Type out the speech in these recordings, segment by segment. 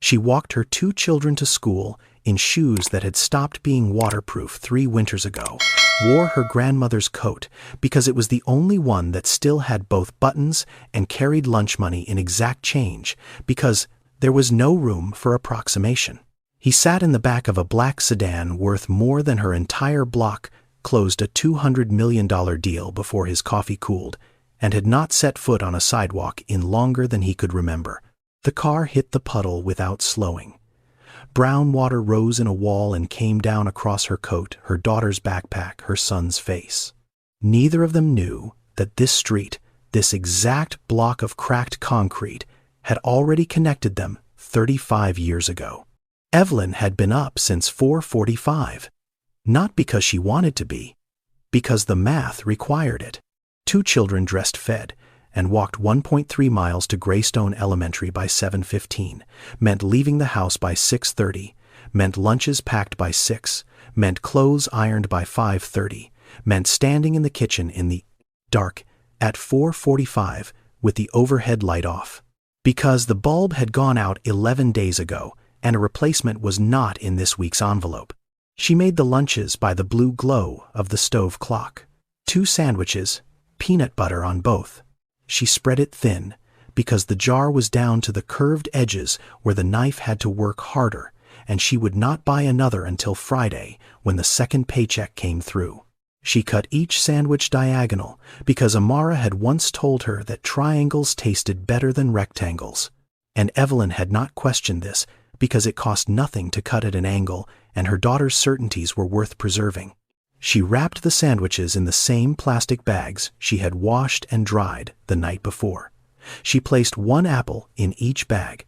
She walked her 2 children to school in shoes that had stopped being waterproof 3 winters ago, wore her grandmother's coat because it was the only one that still had both buttons, and carried lunch money in exact change because there was no room for approximation. He sat in the back of a black sedan worth more than her entire block, closed a $200 million deal before his coffee cooled, and had not set foot on a sidewalk in longer than he could remember. The car hit the puddle without slowing. Brown water rose in a wall and came down across her coat, her daughter's backpack, her son's face. Neither of them knew that this street, this exact block of cracked concrete, had already connected them 35 years ago. Evelyn had been up since 4:45, not because she wanted to be, because the math required it. 2 children dressed fed and walked 1.3 miles to Greystone Elementary by 7:15, meant leaving the house by 6:30, meant lunches packed by 6, meant clothes ironed by 5:30, meant standing in the kitchen in the dark at 4:45 with the overhead light off. Because the bulb had gone out 11 days ago and a replacement was not in this week's envelope. She made the lunches by the blue glow of the stove clock. 2 sandwiches, peanut butter on both. She spread it thin because the jar was down to the curved edges where the knife had to work harder, and she would not buy another until Friday when the second paycheck came through. She cut each sandwich diagonal because Amara had once told her that triangles tasted better than rectangles, and Evelyn had not questioned this because it cost nothing to cut at an angle and her daughter's certainties were worth preserving. She wrapped the sandwiches in the same plastic bags she had washed and dried the night before. She placed 1 apple in each bag.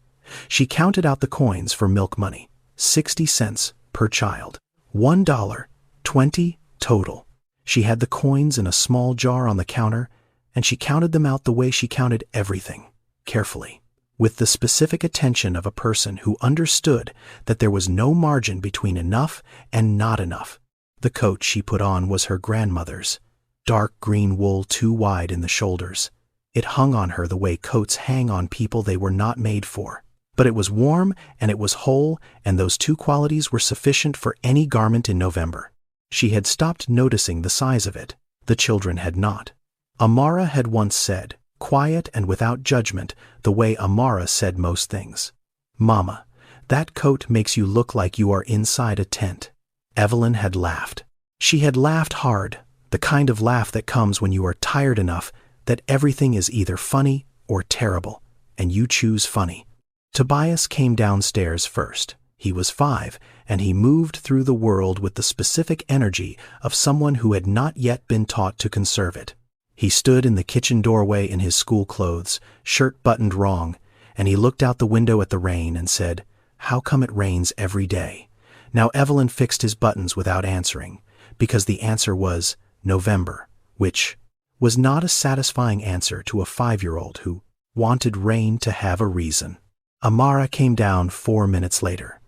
She counted out the coins for milk money, 60 cents per child, $1, 20 total. She had the coins in a small jar on the counter, and she counted them out the way she counted everything, carefully, with the specific attention of a person who understood that there was no margin between enough and not enough. The coat she put on was her grandmother's, dark green wool too wide in the shoulders. It hung on her the way coats hang on people they were not made for. But it was warm and it was whole, and those 2 qualities were sufficient for any garment in November. She had stopped noticing the size of it. The children had not. Amara had once said, quiet and without judgment, the way Amara said most things, "Mama, that coat makes you look like you are inside a tent." Evelyn had laughed. She had laughed hard, the kind of laugh that comes when you are tired enough that everything is either funny or terrible, and you choose funny. Tobias came downstairs first. He was 5, and he moved through the world with the specific energy of someone who had not yet been taught to conserve it. He stood in the kitchen doorway in his school clothes, shirt buttoned wrong, and he looked out the window at the rain and said, "How come it rains every day?" Now Evelyn fixed his buttons without answering, because the answer was November, which was not a satisfying answer to a 5-year-old who wanted rain to have a reason. Amara came down 4 minutes later.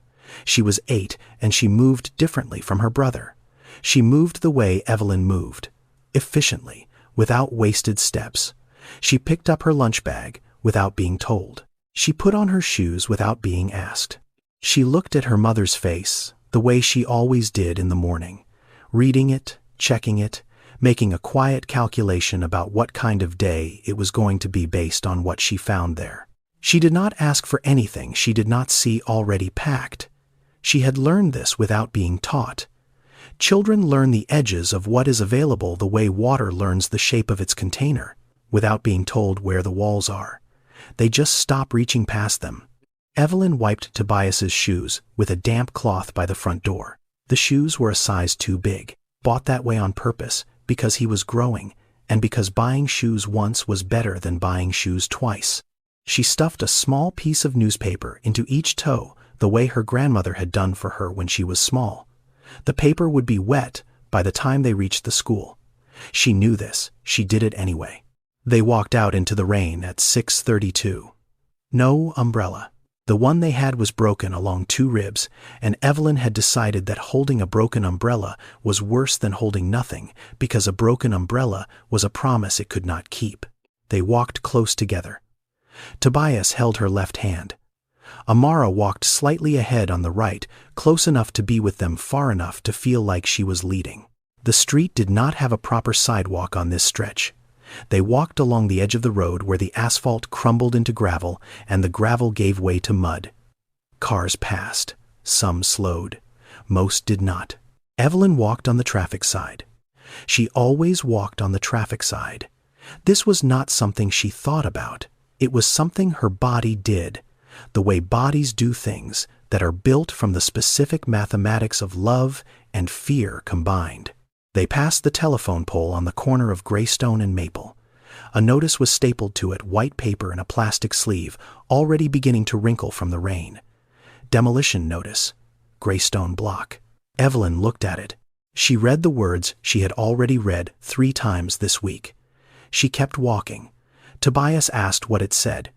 She was 8, and she moved differently from her brother. She moved the way Evelyn moved, efficiently, without wasted steps. She picked up her lunch bag without being told. She put on her shoes without being asked. She looked at her mother's face the way she always did in the morning, reading it, checking it, making a quiet calculation about what kind of day it was going to be based on what she found there. She did not ask for anything she did not see already packed. She had learned this without being taught. Children learn the edges of what is available the way water learns the shape of its container, without being told where the walls are. They just stop reaching past them. Evelyn wiped Tobias's shoes with a damp cloth by the front door. The shoes were a size too big, bought that way on purpose because he was growing, and because buying shoes once was better than buying shoes twice. She stuffed a small piece of newspaper into each toe the way her grandmother had done for her when she was small. The paper would be wet by the time they reached the school. She knew this. She did it anyway. They walked out into the rain at 6:32. No umbrella. The one they had was broken along 2 ribs, and Evelyn had decided that holding a broken umbrella was worse than holding nothing, because a broken umbrella was a promise it could not keep. They walked close together. Tobias held her left hand. Amara walked slightly ahead on the right, close enough to be with them far enough to feel like she was leading. The street did not have a proper sidewalk on this stretch. They walked along the edge of the road where the asphalt crumbled into gravel and the gravel gave way to mud. Cars passed. Some slowed. Most did not. Evelyn walked on the traffic side. She always walked on the traffic side. This was not something she thought about. It was something her body did, the way bodies do things that are built from the specific mathematics of love and fear combined. They passed the telephone pole on the corner of Greystone and Maple. A notice was stapled to it, white paper in a plastic sleeve, already beginning to wrinkle from the rain. Demolition notice. Greystone block. Evelyn looked at it. She read the words she had already read 3 times this week. She kept walking. Tobias asked what it said.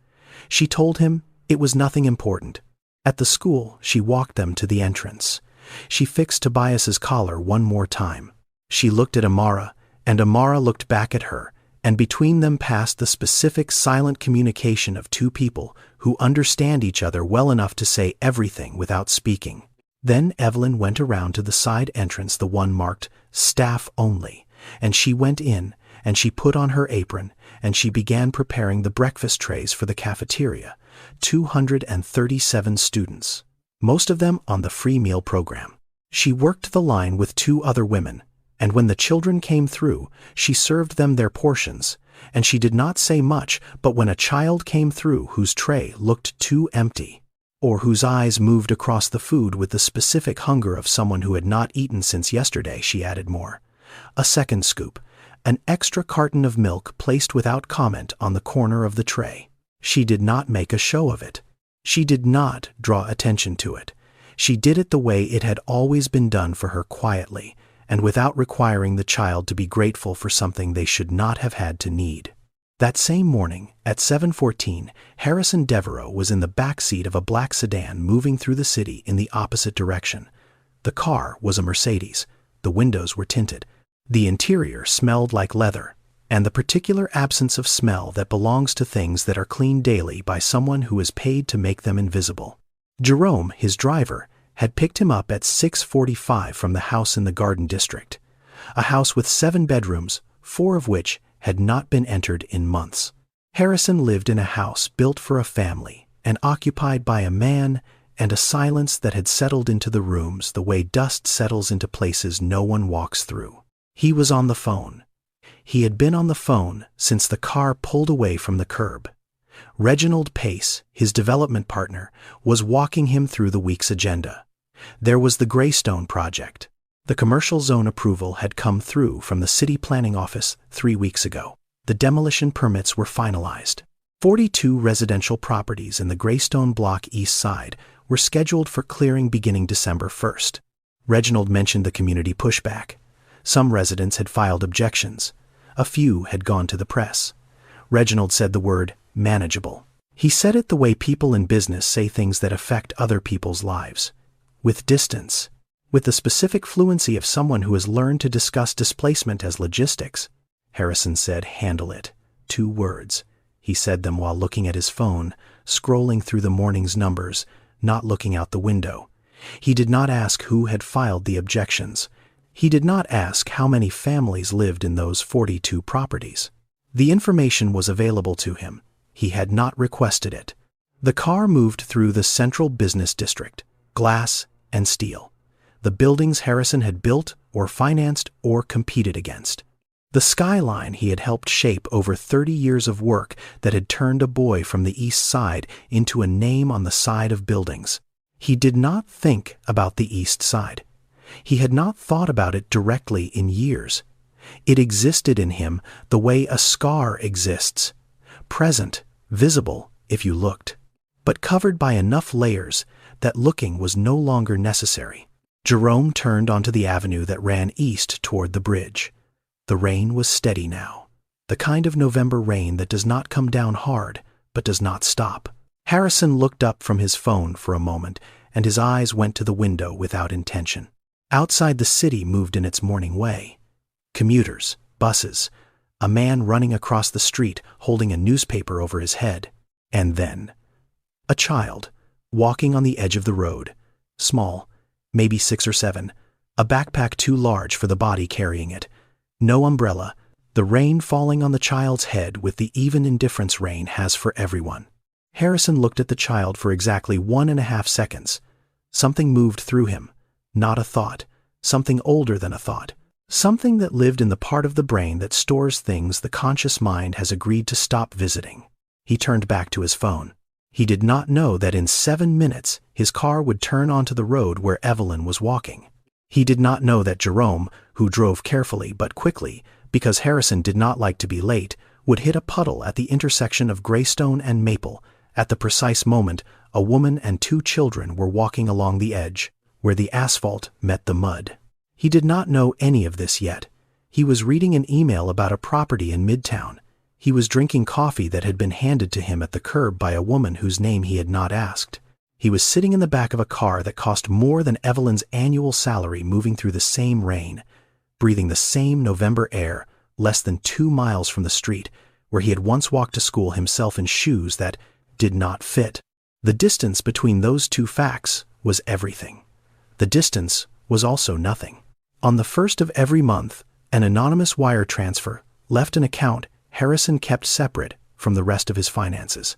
She told him it was nothing important. At the school, she walked them to the entrance. She fixed Tobias's collar one more time. She looked at Amara, and Amara looked back at her, and between them passed the specific silent communication of 2 people who understand each other well enough to say everything without speaking. Then Evelyn went around to the side entrance, the one marked "Staff Only," and she went in, and she put on her apron, and she began preparing the breakfast trays for the cafeteria. 237 students, most of them on the free meal program. She worked the line with 2 other women, and when the children came through, she served them their portions, and she did not say much, but when a child came through whose tray looked too empty, or whose eyes moved across the food with the specific hunger of someone who had not eaten since yesterday, she added more. A second scoop, an extra carton of milk placed without comment on the corner of the tray. She did not make a show of it. She did not draw attention to it. She did it the way it had always been done for her, quietly, and without requiring the child to be grateful for something they should not have had to need. That same morning, at 7:14, Harrison Devereaux was in the back seat of a black sedan moving through the city in the opposite direction. The car was a Mercedes. The windows were tinted. The interior smelled like leather, and the particular absence of smell that belongs to things that are cleaned daily by someone who is paid to make them invisible. Jerome, his driver, had picked him up at 6:45 from the house in the Garden District, a house with 7 bedrooms, 4 of which had not been entered in months. Harrison lived in a house built for a family and occupied by a man, and a silence that had settled into the rooms the way dust settles into places no one walks through. He was on the phone. He had been on the phone since the car pulled away from the curb. Reginald Pace, his development partner, was walking him through the week's agenda. There was the Greystone project. The commercial zone approval had come through from the city planning office 3 weeks ago. The demolition permits were finalized. 42 residential properties in the Greystone block east side were scheduled for clearing beginning December 1st. Reginald mentioned the community pushback. Some residents had filed objections. A few had gone to the press. Reginald said the word manageable. He said it the way people in business say things that affect other people's lives. With distance. With the specific fluency of someone who has learned to discuss displacement as logistics. Harrison said, "Handle it." 2 words. He said them while looking at his phone, scrolling through the morning's numbers, not looking out the window. He did not ask who had filed the objections. He did not ask how many families lived in those 42 properties. The information was available to him. He had not requested it. The car moved through the central business district, glass and steel. The buildings Harrison had built or financed or competed against. The skyline he had helped shape over 30 years of work that had turned a boy from the east side into a name on the side of buildings. He did not think about the east side. He had not thought about it directly in years. It existed in him the way a scar exists, present, visible if you looked, but covered by enough layers that looking was no longer necessary. Jerome turned onto the avenue that ran east toward the bridge. The rain was steady now, the kind of November rain that does not come down hard but does not stop. Harrison looked up from his phone for a moment, and his eyes went to the window without intention. Outside, the city moved in its morning way. Commuters, buses, a man running across the street holding a newspaper over his head, and then a child walking on the edge of the road. Small, maybe 6 or 7, a backpack too large for the body carrying it. No umbrella, the rain falling on the child's head with the even indifference rain has for everyone. Harrison looked at the child for exactly 1.5 seconds. Something moved through him. Not a thought. Something older than a thought. Something that lived in the part of the brain that stores things the conscious mind has agreed to stop visiting. He turned back to his phone. He did not know that in 7 minutes his car would turn onto the road where Evelyn was walking. He did not know that Jerome, who drove carefully but quickly, because Harrison did not like to be late, would hit a puddle at the intersection of Greystone and Maple. At the precise moment, a woman and 2 children were walking along the edge, where the asphalt met the mud. He did not know any of this yet. He was reading an email about a property in Midtown. He was drinking coffee that had been handed to him at the curb by a woman whose name he had not asked. He was sitting in the back of a car that cost more than Evelyn's annual salary, moving through the same rain, breathing the same November air, less than 2 miles from the street, where he had once walked to school himself in shoes that did not fit. The distance between those 2 facts was everything. The distance was also nothing. On the 1st of every month, an anonymous wire transfer left an account Harrison kept separate from the rest of his finances.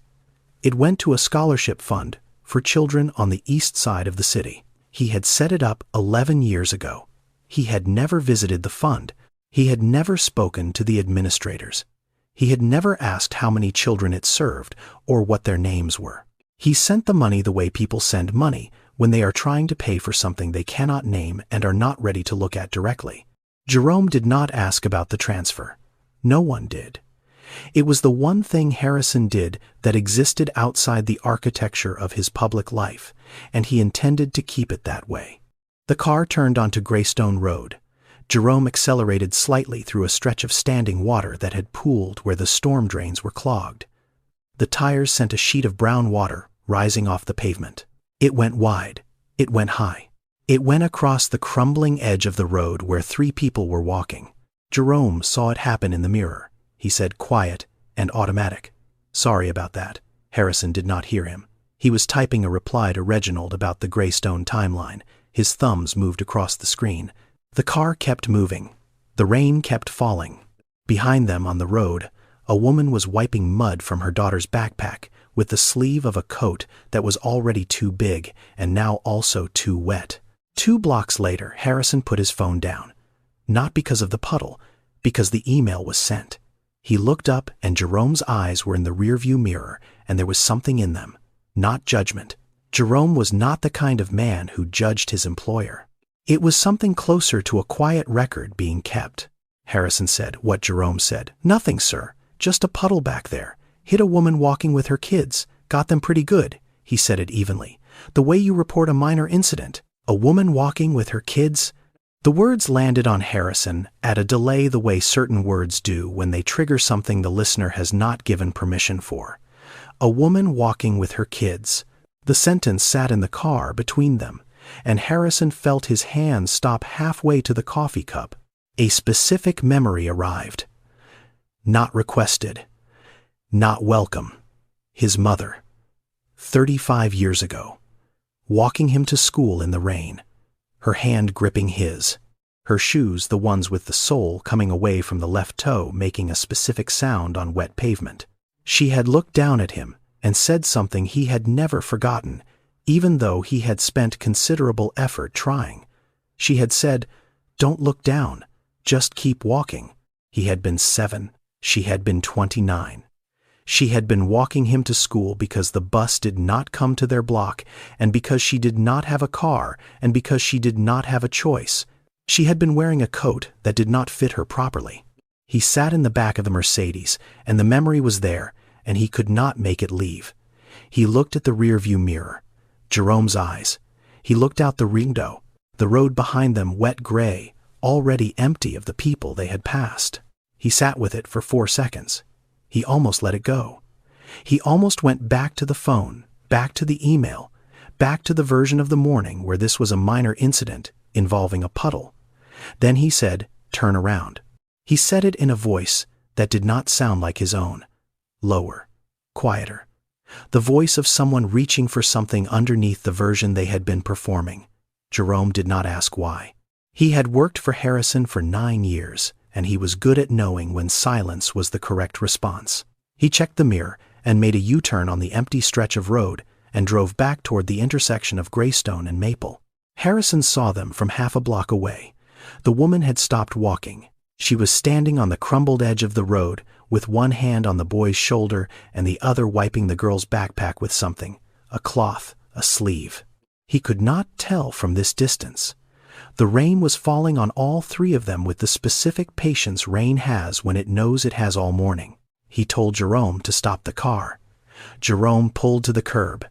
It went to a scholarship fund for children on the east side of the city. He had set it up 11 years ago. He had never visited the fund. He had never spoken to the administrators. He had never asked how many children it served or what their names were. He sent the money the way people send money when they are trying to pay for something they cannot name and are not ready to look at directly. Jerome did not ask about the transfer. No one did. It was the one thing Harrison did that existed outside the architecture of his public life, and he intended to keep it that way. The car turned onto Greystone Road. Jerome accelerated slightly through a stretch of standing water that had pooled where the storm drains were clogged. The tires sent a sheet of brown water rising off the pavement. It went wide. It went high. It went across the crumbling edge of the road where 3 people were walking. Jerome saw it happen in the mirror. He said, quiet and automatic, "Sorry about that." Harrison did not hear him. He was typing a reply to Reginald about the Greystone timeline. His thumbs moved across the screen. The car kept moving. The rain kept falling. Behind them on the road, a woman was wiping mud from her daughter's backpack with the sleeve of a coat that was already too big and now also too wet. 2 blocks later, Harrison put his phone down. Not because of the puddle, because the email was sent. He looked up and Jerome's eyes were in the rearview mirror, and there was something in them. Not judgment. Jerome was not the kind of man who judged his employer. It was something closer to a quiet record being kept. Harrison said what Jerome said. "Nothing, sir. Just a puddle back there. Hit a woman walking with her kids. Got them pretty good." He said it evenly. "The way you report a minor incident. A woman walking with her kids." The words landed on Harrison at a delay, the way certain words do when they trigger something the listener has not given permission for. A woman walking with her kids. The sentence sat in the car between them, and Harrison felt his hand stop halfway to the coffee cup. A specific memory arrived. Not requested. Not welcome. His mother. 35 years ago. Walking him to school in the rain. Her hand gripping his. Her shoes, the ones with the sole coming away from the left toe, making a specific sound on wet pavement. She had looked down at him and said something he had never forgotten, even though he had spent considerable effort trying. She had said, "Don't look down, just keep walking." He had been 7. She had been 29. She had been walking him to school because the bus did not come to their block, and because she did not have a car, and because she did not have a choice. She had been wearing a coat that did not fit her properly. He sat in the back of the Mercedes, and the memory was there, and he could not make it leave. He looked at the rearview mirror. Jerome's eyes. He looked out the window, the road behind them wet gray, already empty of the people they had passed. He sat with it for 4 seconds. He almost let it go. He almost went back to the phone, back to the email, back to the version of the morning where this was a minor incident involving a puddle. Then he said, "Turn around." He said it in a voice that did not sound like his own. Lower, quieter. the voice of someone reaching for something underneath the version they had been performing. Jerome did not ask why. He had worked for Harrison for 9 years, and he was good at knowing when silence was the correct response. He checked the mirror and made a U-turn on the empty stretch of road and drove back toward the intersection of Greystone and Maple. Harrison saw them from half a block away. The woman had stopped walking. She was standing on the crumbled edge of the road, with one hand on the boy's shoulder and the other wiping the girl's backpack with something, a cloth, a sleeve. He could not tell from this distance. The rain was falling on all three of them with the specific patience rain has when it knows it has all morning. He told Jerome to stop the car. Jerome pulled to the curb.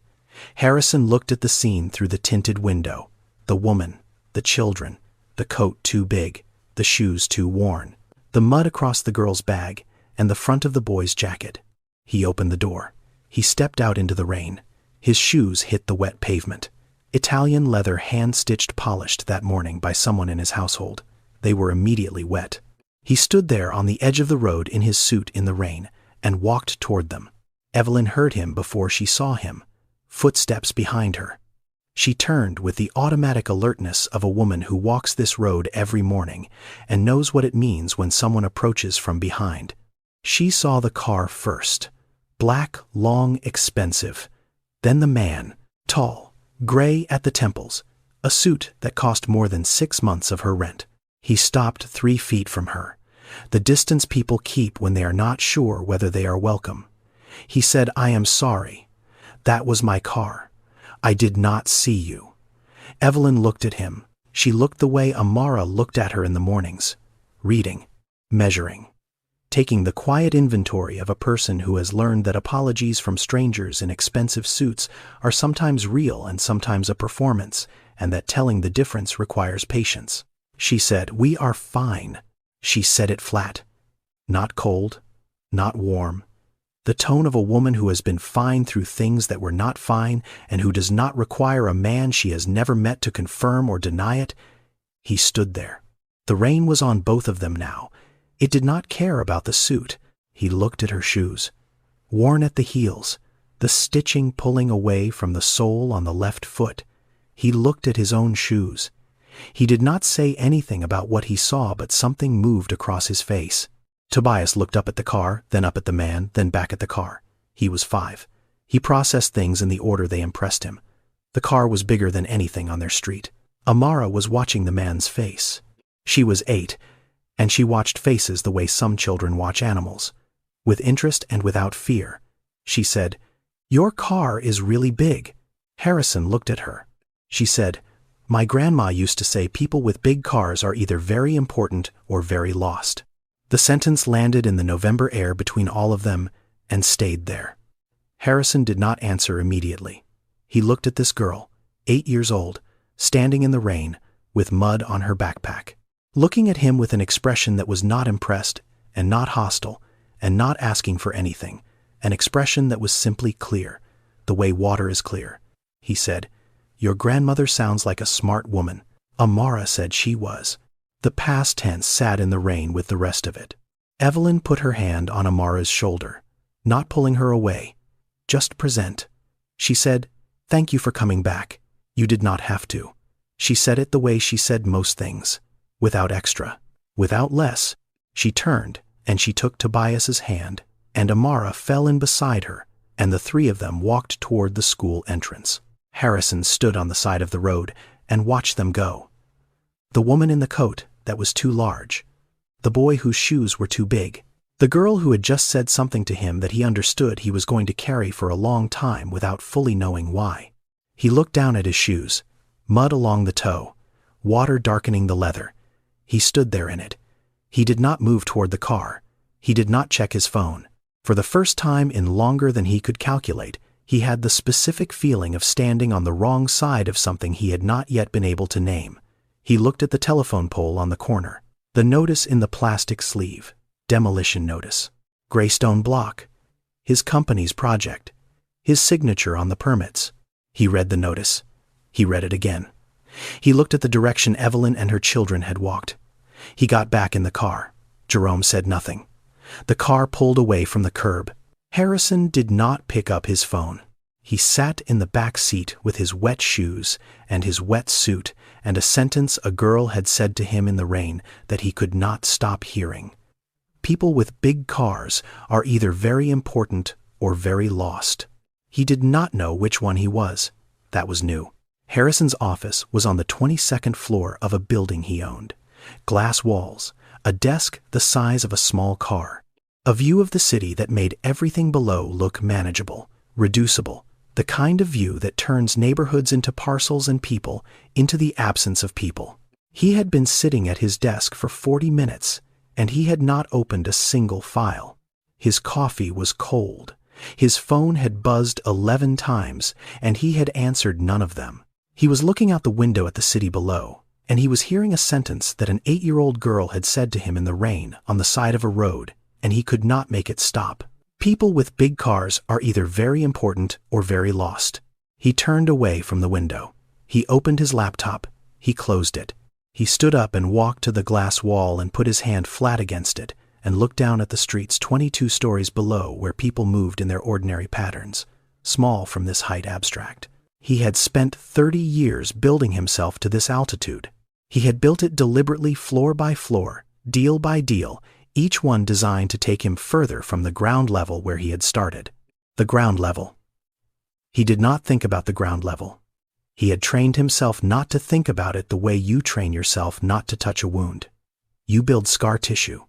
Harrison looked at the scene through the tinted window. The woman, the children, the coat too big, the shoes too worn, the mud across the girl's bag, and the front of the boy's jacket. He opened the door. He stepped out into the rain. His shoes hit the wet pavement. Italian leather hand-stitched polished that morning by someone in his household. They were immediately wet. He stood there on the edge of the road in his suit in the rain and walked toward them. Evelyn heard him before she saw him. Footsteps behind her. She turned with the automatic alertness of a woman who walks this road every morning and knows what it means when someone approaches from behind. She saw the car first. Black, long, expensive. Then the man, tall, gray at the temples, a suit that cost more than 6 months of her rent. He stopped 3 feet from her, the distance people keep when they are not sure whether they are welcome. He said, "I am sorry. That was my car. I did not see you." Evelyn looked at him. She looked the way Amara looked at her in the mornings, reading, measuring, taking the quiet inventory of a person who has learned that apologies from strangers in expensive suits are sometimes real and sometimes a performance, and that telling the difference requires patience. She said, "We are fine." She said it flat. Not cold, not warm. The tone of a woman who has been fine through things that were not fine and who does not require a man she has never met to confirm or deny it. He stood there. The rain was on both of them now. It did not care about the suit. He looked at her shoes. Worn at the heels, the stitching pulling away from the sole on the left foot. He looked at his own shoes. He did not say anything about what he saw, but something moved across his face. Tobias looked up at the car, then up at the man, then back at the car. He was 5. He processed things in the order they impressed him. The car was bigger than anything on their street. Amara was watching the man's face. She was 8, and she watched faces the way some children watch animals, with interest and without fear. She said, "Your car is really big." Harrison looked at her. She said, "My grandma used to say people with big cars are either very important or very lost." The sentence landed in the November air between all of them and stayed there. Harrison did not answer immediately. He looked at this girl, 8 years old, standing in the rain, with mud on her backpack, looking at him with an expression that was not impressed and not hostile and not asking for anything, an expression that was simply clear, the way water is clear. He said, "Your grandmother sounds like a smart woman." Amara said she was. The past tense sat in the rain with the rest of it. Evelyn put her hand on Amara's shoulder, not pulling her away, just present. She said, "Thank you for coming back. You did not have to." She said it the way she said most things, without extra, without less. She turned, and she took Tobias's hand, and Amara fell in beside her, and the 3 of them walked toward the school entrance. Harrison stood on the side of the road and watched them go. The woman in the coat that was too large, the boy whose shoes were too big, the girl who had just said something to him that he understood he was going to carry for a long time without fully knowing why. He looked down at his shoes, mud along the toe, water darkening the leather. He stood there in it. He did not move toward the car. He did not check his phone. For the first time in longer than he could calculate, he had the specific feeling of standing on the wrong side of something he had not yet been able to name. He looked at the telephone pole on the corner, the notice in the plastic sleeve, demolition notice, Greystone block, his company's project, his signature on the permits. He read the notice. He read it again. He looked at the direction Evelyn and her children had walked. He got back in the car. Jerome said nothing. The car pulled away from the curb. Harrison did not pick up his phone. He sat in the back seat with his wet shoes and his wet suit and a sentence a girl had said to him in the rain that he could not stop hearing. People with big cars are either very important or very lost. He did not know which one he was. That was new. Harrison's office was on the 22nd floor of a building he owned. Glass walls, a desk the size of a small car, a view of the city that made everything below look manageable, reducible, the kind of view that turns neighborhoods into parcels and people into the absence of people. He had been sitting at his desk for 40 minutes, and he had not opened a single file. His coffee was cold. His phone had buzzed 11 times, and he had answered none of them. He was looking out the window at the city below, and he was hearing a sentence that an 8-year-old girl had said to him in the rain on the side of a road, and he could not make it stop. People with big cars are either very important or very lost. He turned away from the window. He opened his laptop. He closed it. He stood up and walked to the glass wall and put his hand flat against it and looked down at the streets 22 stories below where people moved in their ordinary patterns, small from this height abstract. He had spent 30 years building himself to this altitude. He had built it deliberately floor by floor, deal by deal, each one designed to take him further from the ground level where he had started. The ground level. He did not think about the ground level. He had trained himself not to think about it the way you train yourself not to touch a wound. You build scar tissue.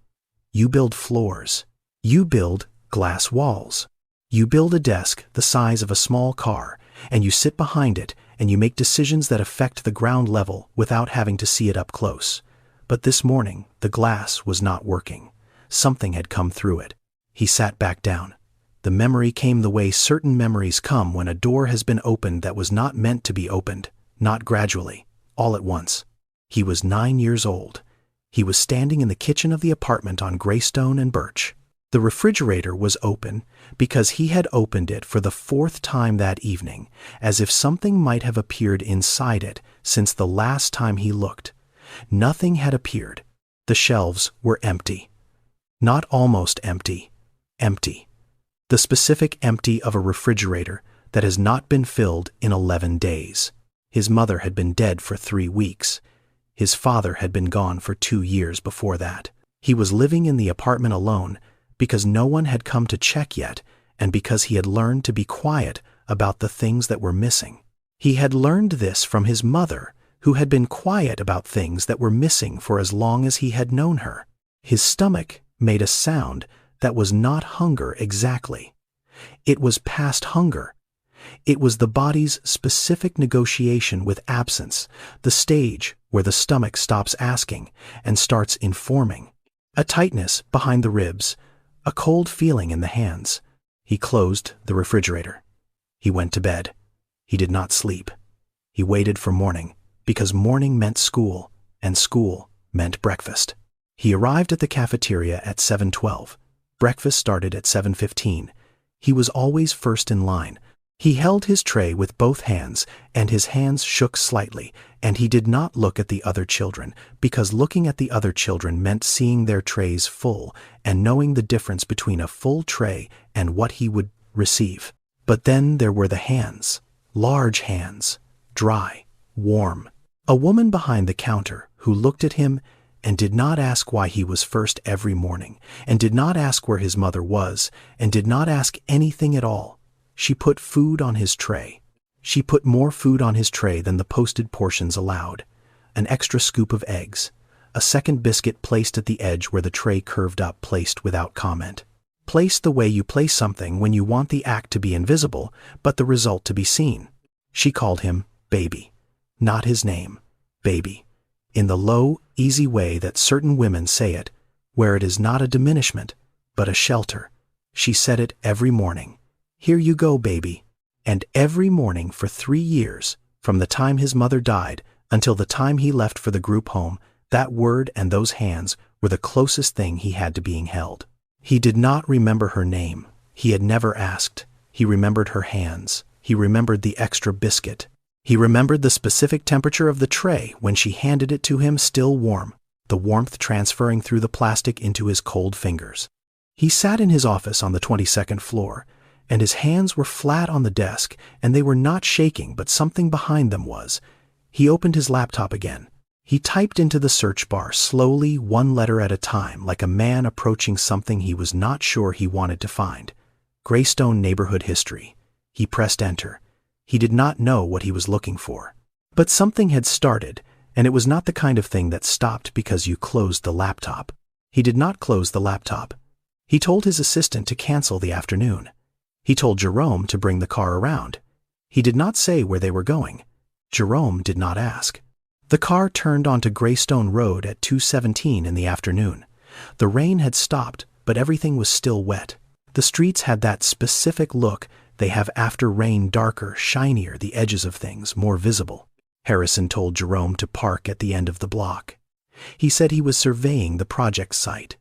You build floors. You build glass walls. You build a desk the size of a small car, and you sit behind it and you make decisions that affect the ground level without having to see it up close. But this morning, the glass was not working. Something had come through it. He sat back down. The memory came the way certain memories come when a door has been opened that was not meant to be opened, not gradually, all at once. He was 9 years old. He was standing in the kitchen of the apartment on Greystone and Birch. The refrigerator was open because he had opened it for the 4th time that evening, as if something might have appeared inside it since the last time he looked. Nothing had appeared. The shelves were empty. Not almost empty. Empty. The specific empty of a refrigerator that has not been filled in 11 days. His mother had been dead for 3 weeks. His father had been gone for 2 years before that. He was living in the apartment alone because no one had come to check yet and because he had learned to be quiet about the things that were missing. He had learned this from his mother, who had been quiet about things that were missing for as long as he had known her. His stomach made a sound that was not hunger exactly. It was past hunger. It was the body's specific negotiation with absence, the stage where the stomach stops asking and starts informing. A tightness behind the ribs, a cold feeling in the hands. He closed the refrigerator. He went to bed. He did not sleep. He waited for morning, because morning meant school, and school meant breakfast. He arrived at the cafeteria at 7:12. Breakfast started at 7:15. He was always first in line. He held his tray with both hands, and his hands shook slightly, and he did not look at the other children, because looking at the other children meant seeing their trays full and knowing the difference between a full tray and what he would receive. But then there were the hands, large hands, dry, warm. A woman behind the counter who looked at him and did not ask why he was first every morning, and did not ask where his mother was, and did not ask anything at all. She put food on his tray. She put more food on his tray than the posted portions allowed. An extra scoop of eggs. A second biscuit placed at the edge where the tray curved up, placed without comment. Placed the way you place something when you want the act to be invisible, but the result to be seen. She called him baby. Not his name. Baby. In the low, easy way that certain women say it, where it is not a diminishment, but a shelter. She said it every morning. Here you go, baby. And every morning for 3 years, from the time his mother died until the time he left for the group home, that word and those hands were the closest thing he had to being held. He did not remember her name. He had never asked. He remembered her hands. He remembered the extra biscuit. He remembered the specific temperature of the tray when she handed it to him still warm, the warmth transferring through the plastic into his cold fingers. He sat in his office on the 22nd floor, and his hands were flat on the desk, and they were not shaking, but something behind them was. He opened his laptop again. He typed into the search bar slowly, one letter at a time, like a man approaching something he was not sure he wanted to find. Greystone Neighborhood History. He pressed enter. He did not know what he was looking for. But something had started, and it was not the kind of thing that stopped because you closed the laptop. He did not close the laptop. He told his assistant to cancel the afternoon. He told Jerome to bring the car around. He did not say where they were going. Jerome did not ask. The car turned onto Greystone Road at 2:17 in the afternoon. The rain had stopped, but everything was still wet. The streets had that specific look they have after rain, darker, shinier, the edges of things more visible. Harrison told Jerome to park at the end of the block. He said he was surveying the project site.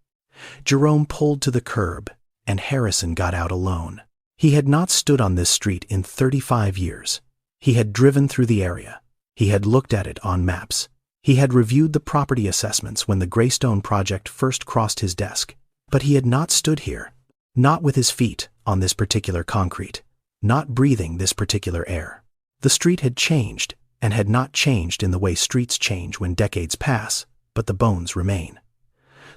Jerome pulled to the curb, and Harrison got out alone. He had not stood on this street in 35 years. He had driven through the area. He had looked at it on maps. He had reviewed the property assessments when the Greystone project first crossed his desk. But he had not stood here. Not with his feet on this particular concrete. Not breathing this particular air. The street had changed, and had not changed in the way streets change when decades pass, but the bones remain.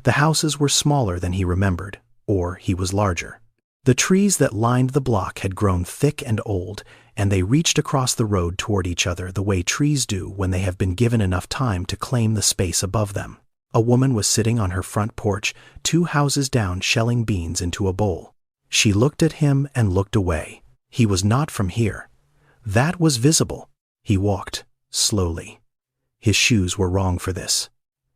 The houses were smaller than he remembered, or he was larger. The trees that lined the block had grown thick and old, and they reached across the road toward each other the way trees do when they have been given enough time to claim the space above them. A woman was sitting on her front porch, 2 houses down, shelling beans into a bowl. She looked at him and looked away. He was not from here. That was visible. He walked, slowly. His shoes were wrong for this.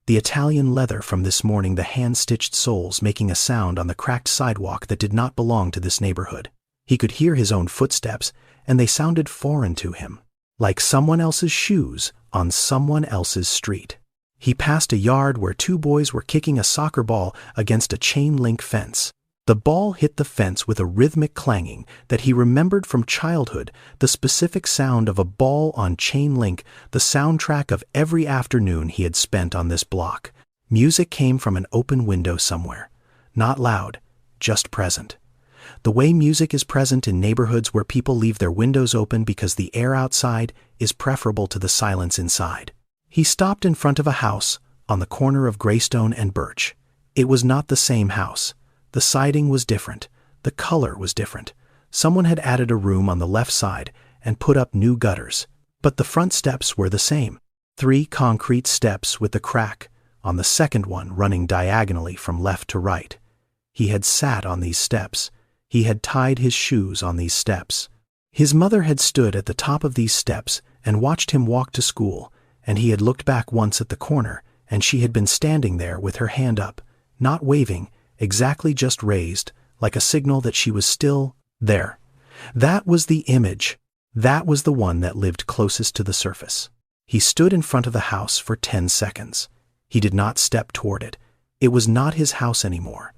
The Italian leather from this morning, the hand-stitched soles making a sound on the cracked sidewalk that did not belong to this neighborhood. He could hear his own footsteps, and they sounded foreign to him, like someone else's shoes on someone else's street. He passed a yard where 2 boys were kicking a soccer ball against a chain-link fence. The ball hit the fence with a rhythmic clanging that he remembered from childhood, the specific sound of a ball on chain link, the soundtrack of every afternoon he had spent on this block. Music came from an open window somewhere. Not loud, just present. The way music is present in neighborhoods where people leave their windows open because the air outside is preferable to the silence inside. He stopped in front of a house on the corner of Greystone and Birch. It was not the same house. The siding was different. The color was different. Someone had added a room on the left side and put up new gutters. But the front steps were the same. 3 concrete steps with the crack on the second one running diagonally from left to right. He had sat on these steps. He had tied his shoes on these steps. His mother had stood at the top of these steps and watched him walk to school, and he had looked back once at the corner, and she had been standing there with her hand up, not waving, exactly just raised, like a signal that she was still there. That was the image. That was the one that lived closest to the surface. He stood in front of the house for 10 seconds. He did not step toward it. It was not his house anymore.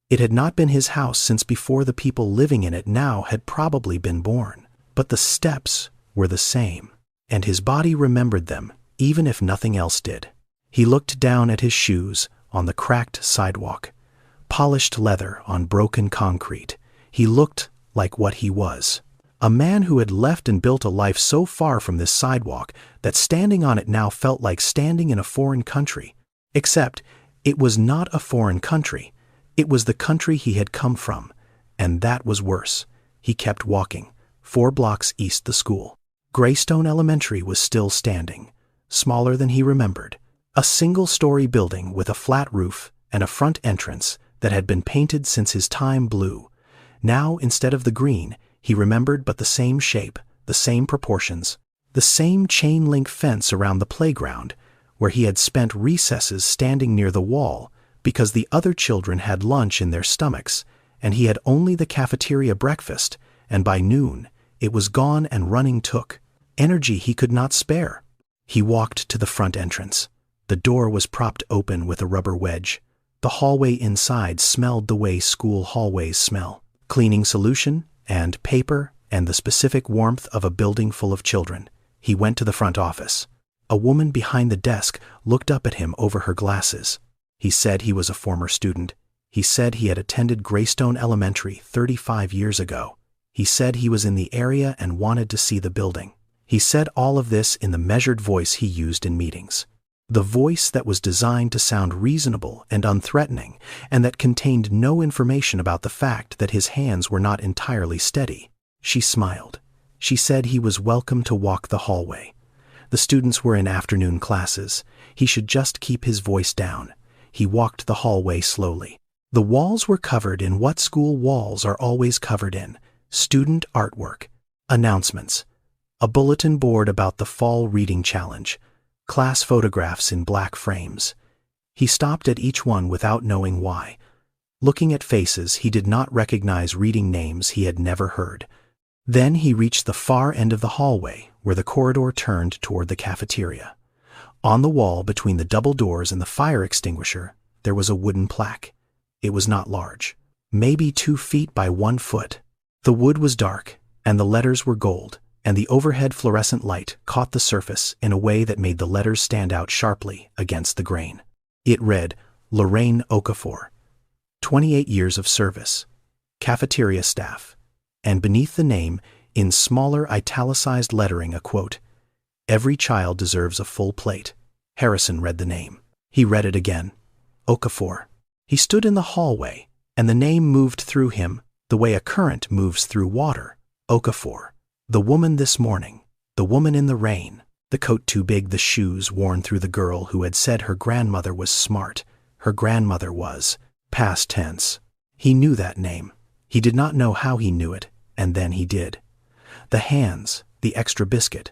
It had not been his house since before the people living in it now had probably been born. But the steps were the same, and his body remembered them, even if nothing else did. He looked down at his shoes on the cracked sidewalk. Polished leather on broken concrete. He looked like what he was. A man who had left and built a life so far from this sidewalk that standing on it now felt like standing in a foreign country. Except, it was not a foreign country. It was the country he had come from. And that was worse. He kept walking, 4 blocks east the school. Greystone Elementary was still standing, smaller than he remembered. A single-story building with a flat roof and a front entrance that had been painted since his time blue. Now, instead of the green, he remembered but the same shape, the same proportions, the same chain-link fence around the playground, where he had spent recesses standing near the wall because the other children had lunch in their stomachs, and he had only the cafeteria breakfast, and by noon it was gone and running took energy he could not spare. He walked to the front entrance. The door was propped open with a rubber wedge. The hallway inside smelled the way school hallways smell. Cleaning solution and paper and the specific warmth of a building full of children. He went to the front office. A woman behind the desk looked up at him over her glasses. He said he was a former student. He said he had attended Greystone Elementary 35 years ago. He said he was in the area and wanted to see the building. He said all of this in the measured voice he used in meetings. The voice that was designed to sound reasonable and unthreatening, and that contained no information about the fact that his hands were not entirely steady. She smiled. She said he was welcome to walk the hallway. The students were in afternoon classes. He should just keep his voice down. He walked the hallway slowly. The walls were covered in what school walls are always covered in: student artwork, announcements, a bulletin board about the fall reading challenge, class photographs in black frames. He stopped at each one without knowing why. Looking at faces he did not recognize, reading names he had never heard. Then he reached the far end of the hallway, where the corridor turned toward the cafeteria. On the wall between the double doors and the fire extinguisher, there was a wooden plaque. It was not large, maybe 2 feet by 1 foot. The wood was dark, and the letters were gold, and the overhead fluorescent light caught the surface in a way that made the letters stand out sharply against the grain. It read, Lorraine Okafor, 28 years of service, cafeteria staff, and beneath the name, in smaller italicized lettering, a quote, "Every child deserves a full plate." Harrison read the name. He read it again, Okafor. He stood in the hallway, and the name moved through him the way a current moves through water. Okafor. The woman this morning, the woman in the rain, the coat too big, the shoes worn through, the girl who had said her grandmother was smart. Her grandmother was, past tense. He knew that name. He did not know how he knew it, and then he did. The hands, the extra biscuit,